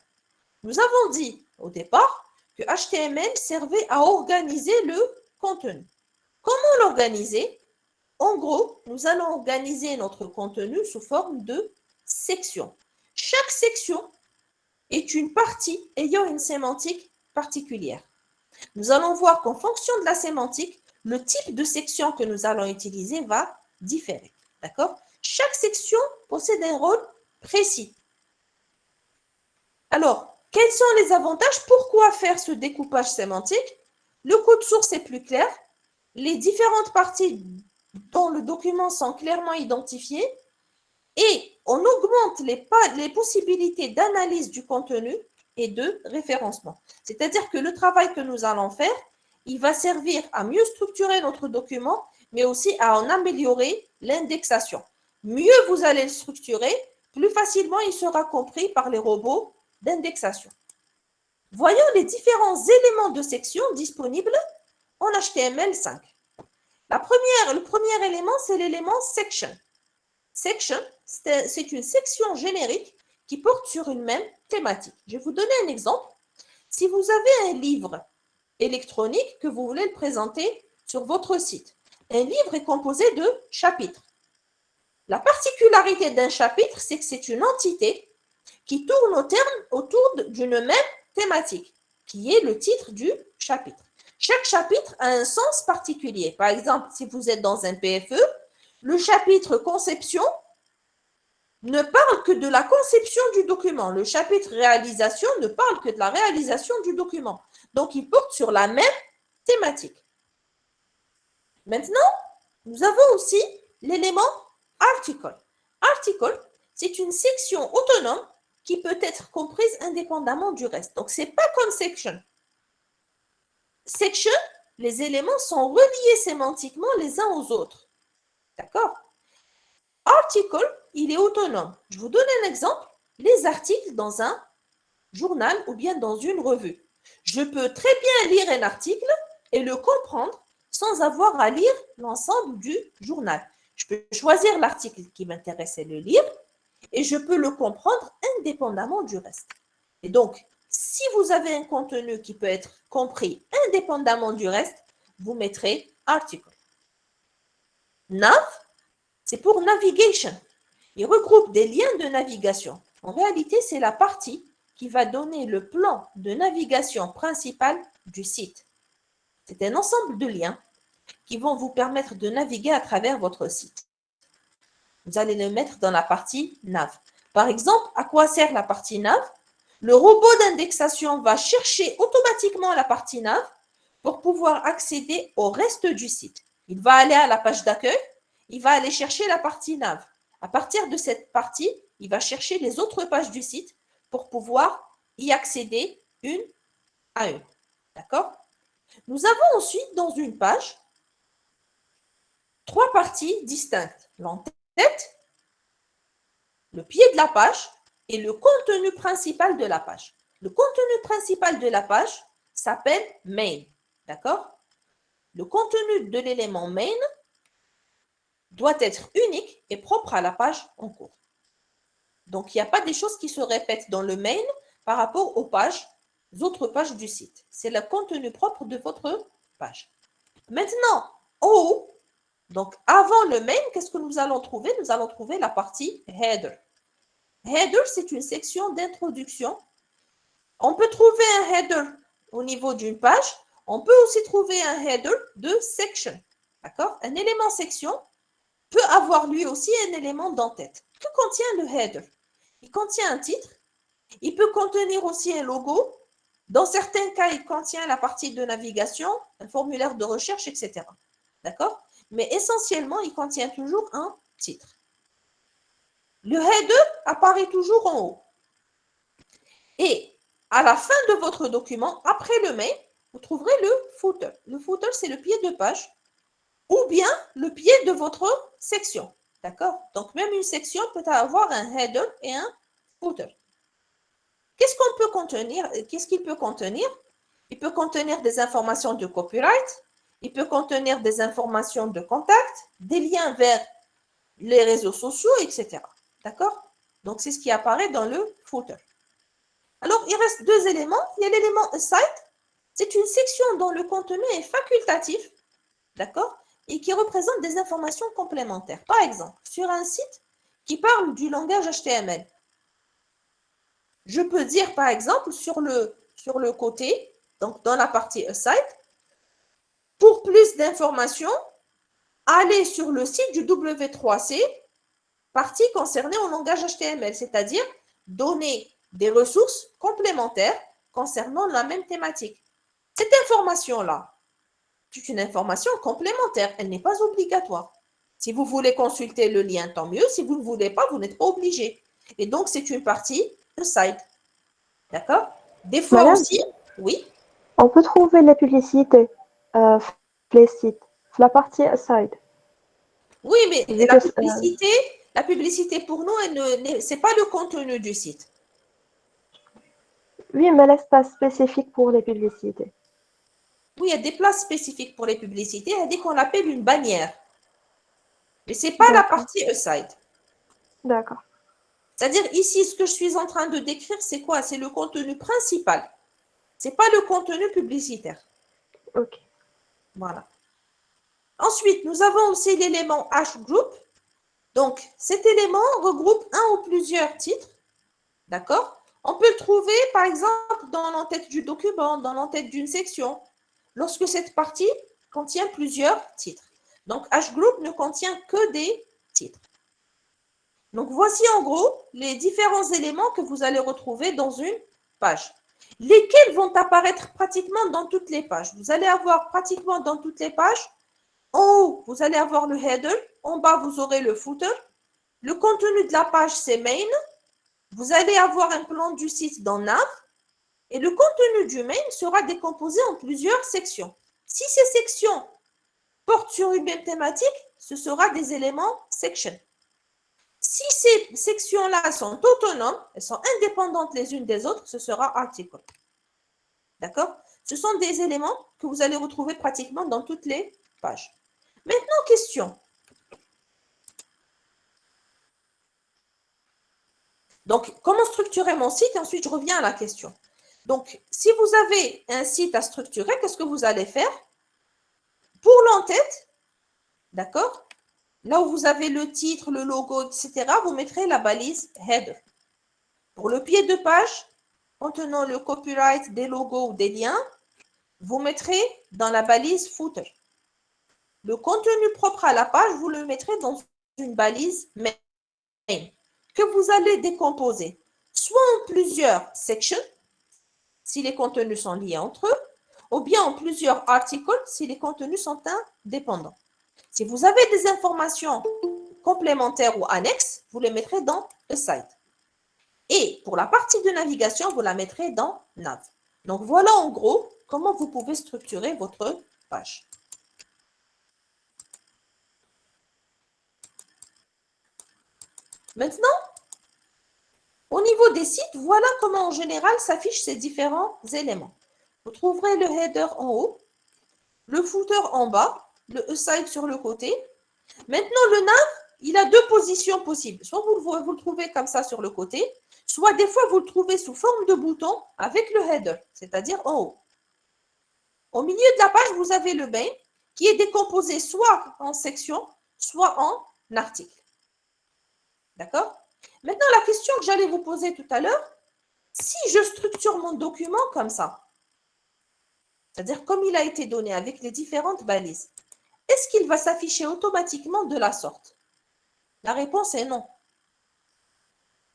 Nous avons dit au départ que HTML servait à organiser le contenu. Comment l'organiser? En gros, nous allons organiser notre contenu sous forme de sections. Chaque section est une partie ayant une sémantique particulière. Nous allons voir qu'en fonction de la sémantique, le type de section que nous allons utiliser va différer. D'accord? Chaque section possède un rôle précis. Alors, quels sont les avantages? Pourquoi faire ce découpage sémantique? Le code source est plus clair. Les différentes parties dans le document sont clairement identifiées et on augmente les possibilités d'analyse du contenu et de référencement. C'est-à-dire que le travail que nous allons faire, il va servir à mieux structurer notre document, mais aussi à en améliorer l'indexation. Mieux vous allez le structurer, plus facilement il sera compris par les robots d'indexation. Voyons les différents éléments de section disponibles en HTML5. Le premier élément, c'est l'élément section. Section, c'est une section générique qui porte sur une même thématique. Je vais vous donner un exemple. Si vous avez un livre électronique que vous voulez le présenter sur votre site, un livre est composé de chapitres. La particularité d'un chapitre, c'est que c'est une entité qui tourne autour d'une même thématique, qui est le titre du chapitre. Chaque chapitre a un sens particulier. Par exemple, si vous êtes dans un PFE, le chapitre conception ne parle que de la conception du document. Le chapitre réalisation ne parle que de la réalisation du document. Donc, il porte sur la même thématique. Maintenant, nous avons aussi l'élément article. Article, c'est une section autonome qui peut être comprise indépendamment du reste. Donc, ce n'est pas comme section. Section, les éléments sont reliés sémantiquement les uns aux autres. D'accord? Article, il est autonome. Je vous donne un exemple. Les articles dans un journal ou bien dans une revue. Je peux très bien lire un article et le comprendre sans sans avoir à lire l'ensemble du journal. Je peux choisir l'article qui m'intéresse et le lire, et je peux le comprendre indépendamment du reste. Et donc, si vous avez un contenu qui peut être compris indépendamment du reste, vous mettrez article. Nav, c'est pour navigation. Il regroupe des liens de navigation. En réalité, c'est la partie qui va donner le plan de navigation principal du site. C'est un ensemble de liens qui vont vous permettre de naviguer à travers votre site. Vous allez le mettre dans la partie nav. Par exemple, à quoi sert la partie nav? Le robot d'indexation va chercher automatiquement la partie nav pour pouvoir accéder au reste du site. Il va aller à la page d'accueil, il va aller chercher la partie nav. À partir de cette partie, il va chercher les autres pages du site pour pouvoir y accéder une à une. D'accord? Nous avons ensuite dans une page 3 parties distinctes. L'entête, le pied de la page et le contenu principal de la page. Le contenu principal de la page s'appelle main. D'accord? Le contenu de l'élément main doit être unique et propre à la page en cours. Donc, il n'y a pas des choses qui se répètent dans le main par rapport aux autres pages du site. C'est le contenu propre de votre page. Maintenant, en haut, donc avant le main, qu'est-ce que nous allons trouver? Nous allons trouver la partie header. Header, c'est une section d'introduction. On peut trouver un header au niveau d'une page. On peut aussi trouver un header de section. D'accord? Un élément section peut avoir lui aussi un élément d'entête. Que contient le header? Il contient un titre. Il peut contenir aussi un logo. Dans certains cas, il contient la partie de navigation, un formulaire de recherche, etc. D'accord? Mais essentiellement, il contient toujours un titre. Le header apparaît toujours en haut. Et à la fin de votre document, après le main, vous trouverez le footer. Le footer, c'est le pied de page ou bien le pied de votre section. D'accord? Donc, même une section peut avoir un header et un footer. Qu'est-ce qu'on peut contenir? Qu'est-ce qu'il peut contenir? Il peut contenir des informations de copyright, il peut contenir des informations de contact, des liens vers les réseaux sociaux, etc. D'accord? Donc, c'est ce qui apparaît dans le footer. Alors, il reste 2 éléments. Il y a l'élément aside. C'est une section dont le contenu est facultatif, d'accord? Et qui représente des informations complémentaires. Par exemple, sur un site qui parle du langage HTML, je peux dire, par exemple, sur le côté, donc dans la partie aside, pour plus d'informations, allez sur le site du W3C, partie concernée au langage HTML, c'est-à-dire donner des ressources complémentaires concernant la même thématique. Cette information-là, c'est une information complémentaire, elle n'est pas obligatoire. Si vous voulez consulter le lien, tant mieux. Si vous ne voulez pas, vous n'êtes pas obligé. Et donc, c'est une partie aside. D'accord? Des fois Madame, aussi, oui. on peut trouver les publicités, les sites, la partie aside. Oui, mais Vu la que, publicité pour nous, ce n'est pas le contenu du site. oui, mais l'espace spécifique pour les publicités. Oui, il y a des places spécifiques pour les publicités. Il y a des qu'on appelle une bannière. Mais ce n'est pas la D'accord. partie aside. D'accord. C'est-à-dire ici, ce que je suis en train de décrire, c'est quoi? C'est le contenu principal. Ce n'est pas le contenu publicitaire. Ok. Voilà. Ensuite, nous avons aussi l'élément hgroup. Donc, cet élément regroupe un ou plusieurs titres. D'accord? On peut le trouver, par exemple, dans l'entête du document, dans l'entête d'une section, lorsque cette partie contient plusieurs titres. Donc, hgroup ne contient que des titres. Donc, voici en gros les différents éléments que vous allez retrouver dans une page. Lesquels vont apparaître pratiquement dans toutes les pages? Vous allez avoir pratiquement dans toutes les pages, en haut, vous allez avoir le header, en bas, vous aurez le footer. Le contenu de la page, c'est main. Vous allez avoir un plan du site dans nav. Et le contenu du main sera décomposé en plusieurs sections. Si ces sections portent sur une même thématique, ce sera des éléments section. Si ces sections-là sont autonomes, elles sont indépendantes les unes des autres, ce sera article. D'accord? Ce sont des éléments que vous allez retrouver pratiquement dans toutes les page. Maintenant, question. Donc, comment structurer mon site? Ensuite, je reviens à la question. Donc, si vous avez un site à structurer, qu'est-ce que vous allez faire? Pour l'entête, d'accord? Là où vous avez le titre, le logo, etc., vous mettrez la balise header. Pour le pied de page, contenant le copyright des logos ou des liens, vous mettrez dans la balise footer. Le contenu propre à la page, vous le mettrez dans une balise main que vous allez décomposer soit en plusieurs sections, si les contenus sont liés entre eux, ou bien en plusieurs articles, si les contenus sont indépendants. Si vous avez des informations complémentaires ou annexes, vous les mettrez dans le site. Et pour la partie de navigation, vous la mettrez dans Nav. Donc voilà en gros comment vous pouvez structurer votre page. Maintenant, au niveau des sites, voilà comment en général s'affichent ces différents éléments. Vous trouverez le header en haut, le footer en bas, le aside sur le côté. Maintenant, le nav, il a deux positions possibles. Soit vous le trouvez comme ça sur le côté, soit des fois vous le trouvez sous forme de bouton avec le header, c'est-à-dire en haut. Au milieu de la page, vous avez le main qui est décomposé soit en section, soit en article. D'accord? Maintenant, la question que j'allais vous poser tout à l'heure, si je structure mon document comme ça, c'est-à-dire comme il a été donné avec les différentes balises, est-ce qu'il va s'afficher automatiquement de la sorte? La réponse est non.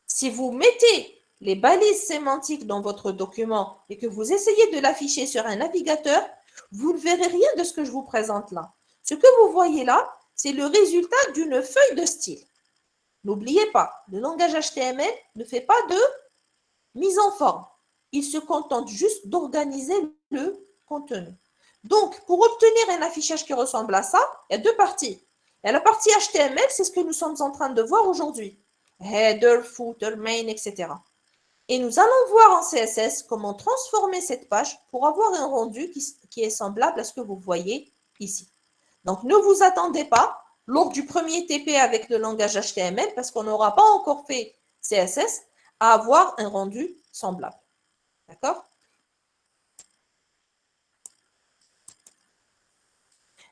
Si vous mettez les balises sémantiques dans votre document et que vous essayez de l'afficher sur un navigateur, vous ne verrez rien de ce que je vous présente là. Ce que vous voyez là, c'est le résultat d'une feuille de style. N'oubliez pas, le langage HTML ne fait pas de mise en forme. Il se contente juste d'organiser le contenu. Donc, pour obtenir un affichage qui ressemble à ça, il y a deux parties. Il y a la partie HTML, c'est ce que nous sommes en train de voir aujourd'hui. Header, footer, main, etc. Et nous allons voir en CSS comment transformer cette page pour avoir un rendu qui est semblable à ce que vous voyez ici. Donc, ne vous attendez pas lors du premier TP avec le langage HTML, parce qu'on n'aura pas encore fait CSS, à avoir un rendu semblable. D'accord?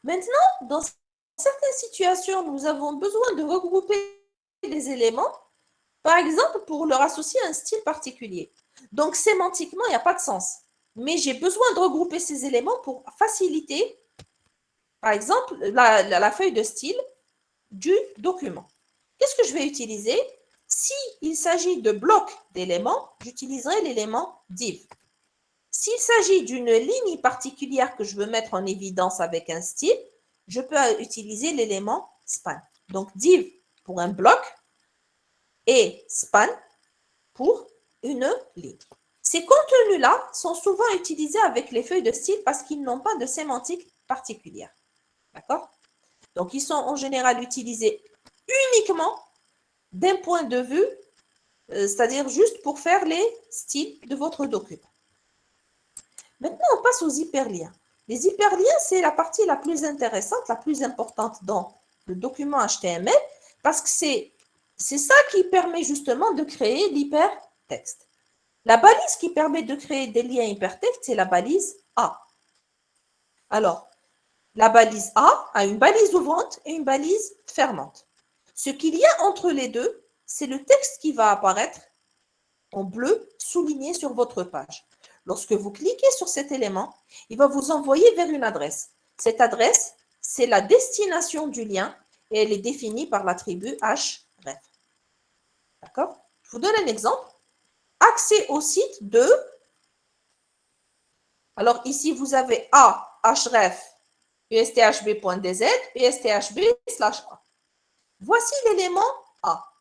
Maintenant, dans certaines situations, nous avons besoin de regrouper les éléments, par exemple, pour leur associer un style particulier. Donc, sémantiquement, il n'y a pas de sens. Mais j'ai besoin de regrouper ces éléments pour faciliter, par exemple, la feuille de style du document. Qu'est-ce que je vais utiliser? S'il s'agit de blocs d'éléments, j'utiliserai l'élément div. S'il s'agit d'une ligne particulière que je veux mettre en évidence avec un style, je peux utiliser l'élément span. Donc, div pour un bloc et span pour une ligne. Ces contenus-là sont souvent utilisés avec les feuilles de style parce qu'ils n'ont pas de sémantique particulière. D'accord? Donc, ils sont en général utilisés uniquement d'un point de vue, c'est-à-dire juste pour faire les styles de votre document. Maintenant, on passe aux hyperliens. Les hyperliens, c'est la partie la plus intéressante, la plus importante dans le document HTML, parce que c'est ça qui permet justement de créer l'hypertexte. La balise qui permet de créer des liens hypertextes, c'est la balise A. Alors, la balise A a une balise ouvrante et une balise fermante. Ce qu'il y a entre les deux, c'est le texte qui va apparaître en bleu souligné sur votre page. Lorsque vous cliquez sur cet élément, il va vous envoyer vers une adresse. Cette adresse, c'est la destination du lien et elle est définie par l'attribut href. D'accord? Je vous donne un exemple. Accès au site de... Alors ici, vous avez A, href, usthb.dz, usthb/A. Voici l'élément A.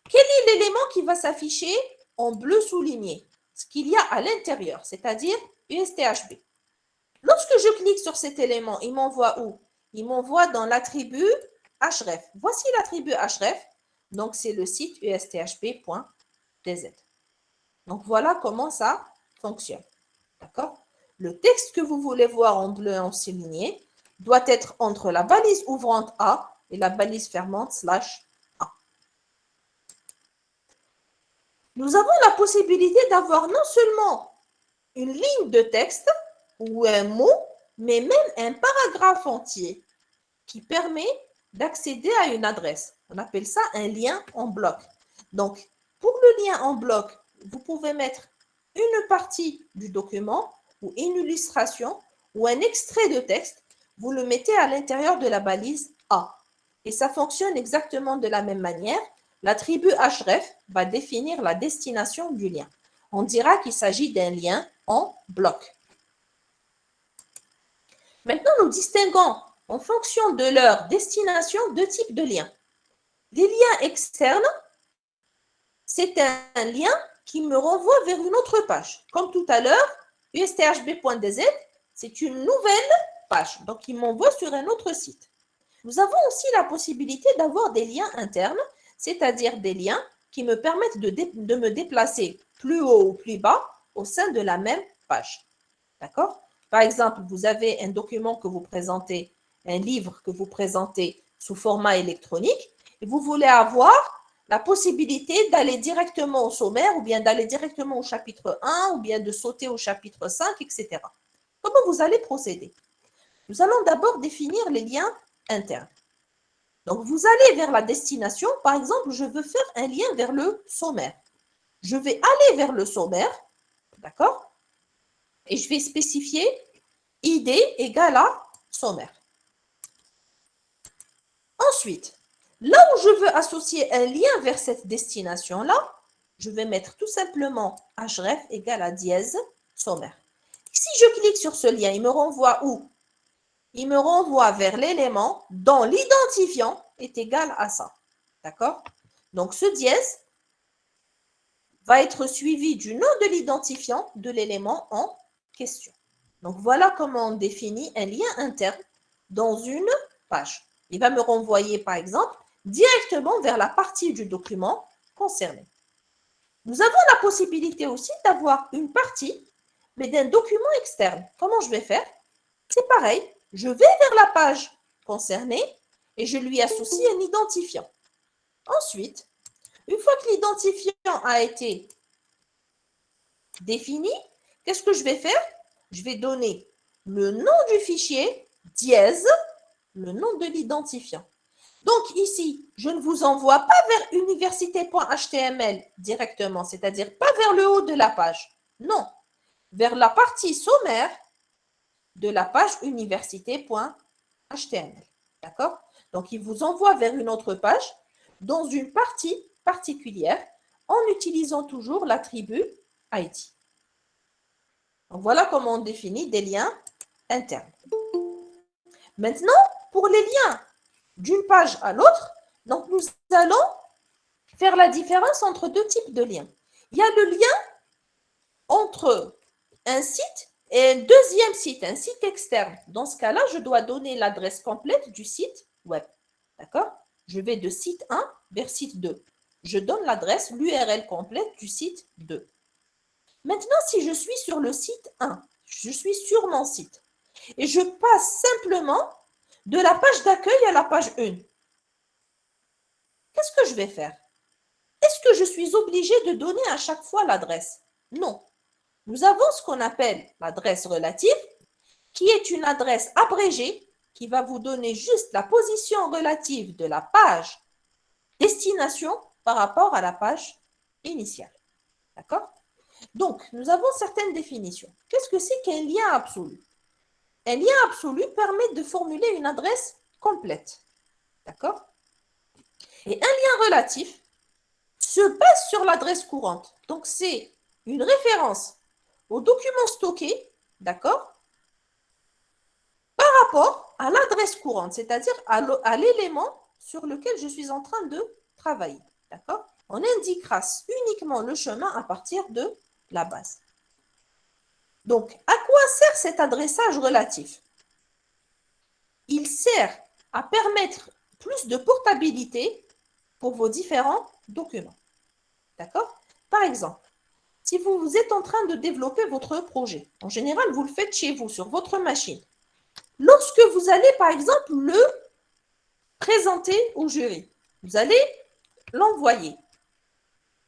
Quel est l'élément qui va s'afficher en bleu souligné? Ce qu'il y a à l'intérieur, c'est-à-dire USTHB. Lorsque je clique sur cet élément, il m'envoie où? Il m'envoie dans l'attribut href. Voici l'attribut href. Donc, c'est le site usthb.dz. Donc, voilà comment ça fonctionne. D'accord? Le texte que vous voulez voir en bleu en souligné doit être entre la balise ouvrante A et la balise fermante /A. Nous avons la possibilité d'avoir non seulement une ligne de texte ou un mot, mais même un paragraphe entier qui permet d'accéder à une adresse. On appelle ça un lien en bloc. Donc, pour le lien en bloc, vous pouvez mettre une partie du document ou une illustration ou un extrait de texte. Vous le mettez à l'intérieur de la balise A. Et ça fonctionne exactement de la même manière. L'attribut href va définir la destination du lien. On dira qu'il s'agit d'un lien en bloc. Maintenant, nous distinguons en fonction de leur destination deux types de liens. Les liens externes, c'est un lien qui me renvoie vers une autre page. Comme tout à l'heure, ustrhb.dz, c'est une nouvelle page, donc il m'envoie sur un autre site. Nous avons aussi la possibilité d'avoir des liens internes, c'est-à-dire des liens qui me permettent de me déplacer plus haut ou plus bas au sein de la même page. D'accord? Par exemple, vous avez un document que vous présentez, un livre que vous présentez sous format électronique, et vous voulez avoir la possibilité d'aller directement au sommaire ou bien d'aller directement au chapitre 1 ou bien de sauter au chapitre 5, etc. Comment vous allez procéder? Nous allons d'abord définir les liens internes. Donc, vous allez vers la destination. Par exemple, je veux faire un lien vers le sommaire. Je vais aller vers le sommaire, d'accord? Et je vais spécifier ID égale à sommaire. Ensuite, là où je veux associer un lien vers cette destination-là, je vais mettre tout simplement href égale à dièse sommaire. Si je clique sur ce lien, il me renvoie où? Il me renvoie vers l'élément dont l'identifiant est égal à ça. D'accord? Donc, ce dièse va être suivi du nom de l'identifiant de l'élément en question. Donc, voilà comment on définit un lien interne dans une page. Il va me renvoyer, par exemple, directement vers la partie du document concerné. Nous avons la possibilité aussi d'avoir une partie, mais d'un document externe. Comment je vais faire? C'est pareil, je vais vers la page concernée et je lui associe un identifiant. Ensuite, une fois que l'identifiant a été défini, qu'est-ce que je vais faire? Je vais donner le nom du fichier dièse le nom de l'identifiant. Donc ici, je ne vous envoie pas vers université.html directement, c'est-à-dire pas vers le haut de la page. Non, vers la partie sommaire de la page université.html. D'accord? Donc, il vous envoie vers une autre page dans une partie particulière en utilisant toujours l'attribut ID. Donc, voilà comment on définit des liens internes. Maintenant, pour les liens d'une page à l'autre, donc nous allons faire la différence entre deux types de liens. Il y a le lien entre un site et un deuxième site, un site externe. Dans ce cas-là, je dois donner l'adresse complète du site web. D'accord? Je vais de site 1 vers site 2. Je donne l'adresse, l'URL complète du site 2. Maintenant, si je suis sur le site 1, je suis sur mon site et je passe simplement de la page d'accueil à la page 1. Qu'est-ce que je vais faire? Est-ce que je suis obligée de donner à chaque fois l'adresse? Non. Nous avons ce qu'on appelle l'adresse relative, qui est une adresse abrégée qui va vous donner juste la position relative de la page destination par rapport à la page initiale. D'accord? Donc, nous avons certaines définitions. Qu'est-ce que c'est qu'un lien absolu? Un lien absolu permet de formuler une adresse complète. D'accord? Et un lien relatif se base sur l'adresse courante. Donc, c'est une référence au document stocké, d'accord, par rapport à l'adresse courante, c'est-à-dire à l'élément sur lequel je suis en train de travailler. D'accord? On indiquera uniquement le chemin à partir de la base. Donc, à quoi sert cet adressage relatif? Il sert à permettre plus de portabilité pour vos différents documents. D'accord? Par exemple, si vous êtes en train de développer votre projet, en général, vous le faites chez vous, sur votre machine. Lorsque vous allez, par exemple, le présenter au jury, vous allez l'envoyer.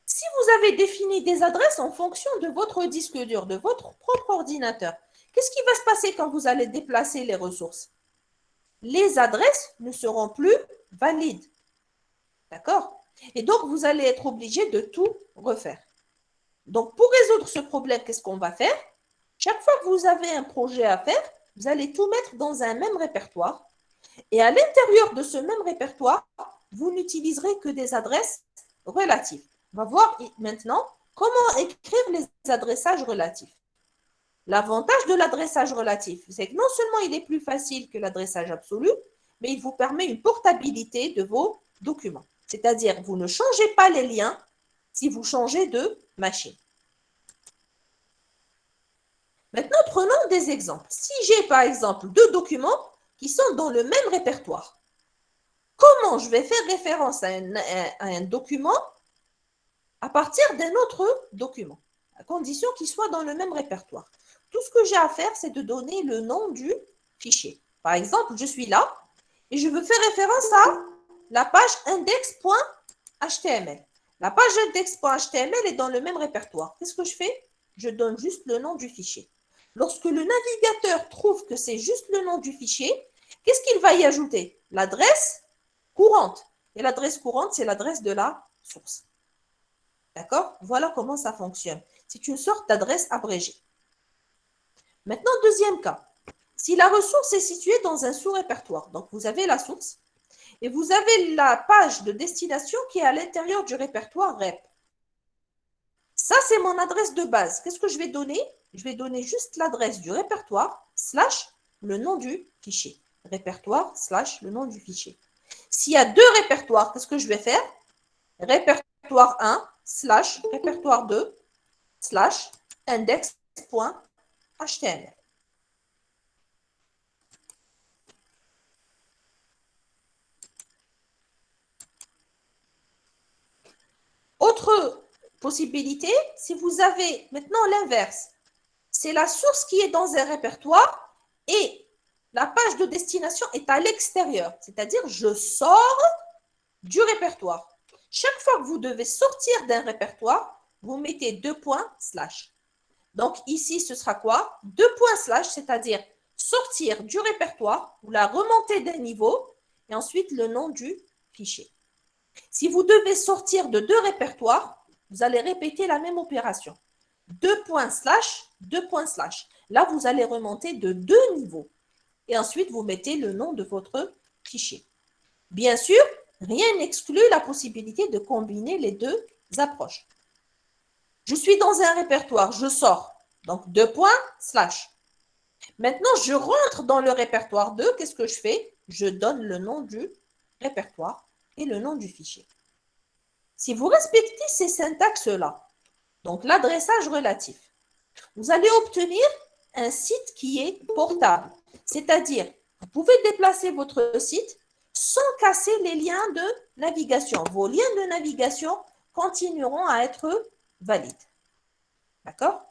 Si vous avez défini des adresses en fonction de votre disque dur, de votre propre ordinateur, qu'est-ce qui va se passer quand vous allez déplacer les ressources? Les adresses ne seront plus valides. D'accord? Et donc, vous allez être obligé de tout refaire. Donc, pour résoudre ce problème, qu'est-ce qu'on va faire? Chaque fois que vous avez un projet à faire, vous allez tout mettre dans un même répertoire. Et à l'intérieur de ce même répertoire, vous n'utiliserez que des adresses relatives. On va voir maintenant comment écrire les adressages relatifs. L'avantage de l'adressage relatif, c'est que non seulement il est plus facile que l'adressage absolu, mais il vous permet une portabilité de vos documents. C'est-à-dire, vous ne changez pas les liens si vous changez de machine. Maintenant, prenons des exemples. Si j'ai par exemple deux documents qui sont dans le même répertoire, comment je vais faire référence à un document à partir d'un autre document, à condition qu'il soit dans le même répertoire? Tout ce que j'ai à faire, c'est de donner le nom du fichier. Par exemple, je suis là et je veux faire référence à la page index.html. La page index.html est dans le même répertoire. Qu'est-ce que je fais? Je donne juste le nom du fichier. Lorsque le navigateur trouve que c'est juste le nom du fichier, qu'est-ce qu'il va y ajouter? L'adresse courante. Et l'adresse courante, c'est l'adresse de la source. D'accord? Voilà comment ça fonctionne. C'est une sorte d'adresse abrégée. Maintenant, deuxième cas. Si la ressource est située dans un sous-répertoire, donc vous avez la source, et vous avez la page de destination qui est à l'intérieur du répertoire REP. Ça, c'est mon adresse de base. Qu'est-ce que je vais donner? Je vais donner juste l'adresse du répertoire / le nom du fichier. Répertoire / le nom du fichier. S'il y a deux répertoires, qu'est-ce que je vais faire? Répertoire 1 / répertoire 2 / index.html. Autre possibilité, si vous avez maintenant l'inverse, c'est la source qui est dans un répertoire et la page de destination est à l'extérieur, c'est-à-dire je sors du répertoire. Chaque fois que vous devez sortir d'un répertoire, vous mettez 2 points /. Donc ici, ce sera quoi? 2 points /, c'est-à-dire sortir du répertoire ou la remontée d'un niveau et ensuite le nom du fichier. Si vous devez sortir de deux répertoires, vous allez répéter la même opération. 2 points /, 2 points /. Là, vous allez remonter de 2 niveaux. Et ensuite, vous mettez le nom de votre fichier. Bien sûr, rien n'exclut la possibilité de combiner les deux approches. Je suis dans un répertoire, je sors. Donc, 2 points /. Maintenant, je rentre dans le répertoire 2. Qu'est-ce que je fais? Je donne le nom du répertoire et le nom du fichier. Si vous respectez ces syntaxes-là, donc l'adressage relatif, vous allez obtenir un site qui est portable. C'est-à-dire, vous pouvez déplacer votre site sans casser les liens de navigation. Vos liens de navigation continueront à être valides. D'accord?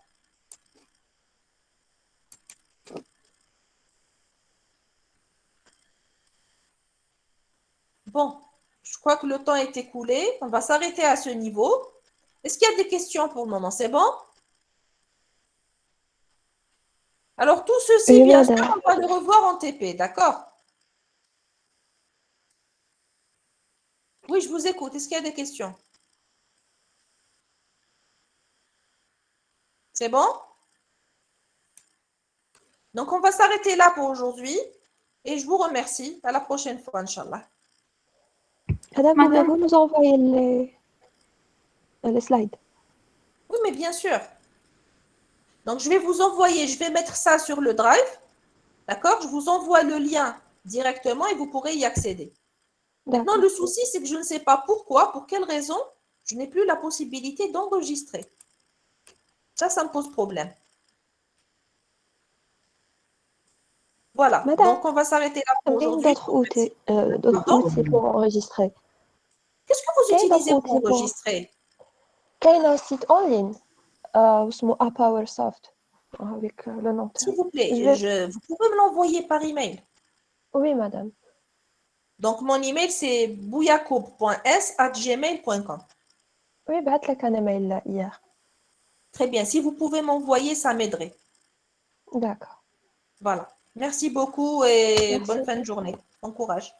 Bon, je crois que le temps est écoulé. On va s'arrêter à ce niveau. Est-ce qu'il y a des questions pour le moment? C'est bon? Alors, tout ceci, Oui, bien sûr, madame. on va le revoir en TP, d'accord? Oui, je vous écoute. Est-ce qu'il y a des questions? C'est bon? Donc, on va s'arrêter là pour aujourd'hui. Et je vous remercie. À la prochaine fois, Inch'Allah. Madame, Madame. pouvez-vous nous envoyer les slides? Oui, mais bien sûr. Donc, je vais vous envoyer, je vais mettre ça sur le drive. D'accord? Je vous envoie le lien directement et vous pourrez y accéder. Maintenant, D'accord. le souci, c'est que je ne sais pas pourquoi, pour quelle raison, je n'ai plus la possibilité d'enregistrer. Ça me pose problème. Voilà. Madame, Donc, on va s'arrêter là pour il y a aujourd'hui. d'autres outils pour enregistrer. Qu'est-ce que vous كاين d'autres utilisez pour outils pour enregistrer? كاين un site en ligne اسمه Power Soft. avec le nom. S'il vous plaît, Je- vous pouvez me l'envoyer par email. Oui, madame. Donc, mon email, c'est bouyacoub.s@gmail.com. Oui, بعت لك un email là, hier. Très bien. Si vous pouvez m'envoyer, ça m'aiderait. D'accord. Voilà. Merci beaucoup et Merci. bonne fin de journée. Bon courage.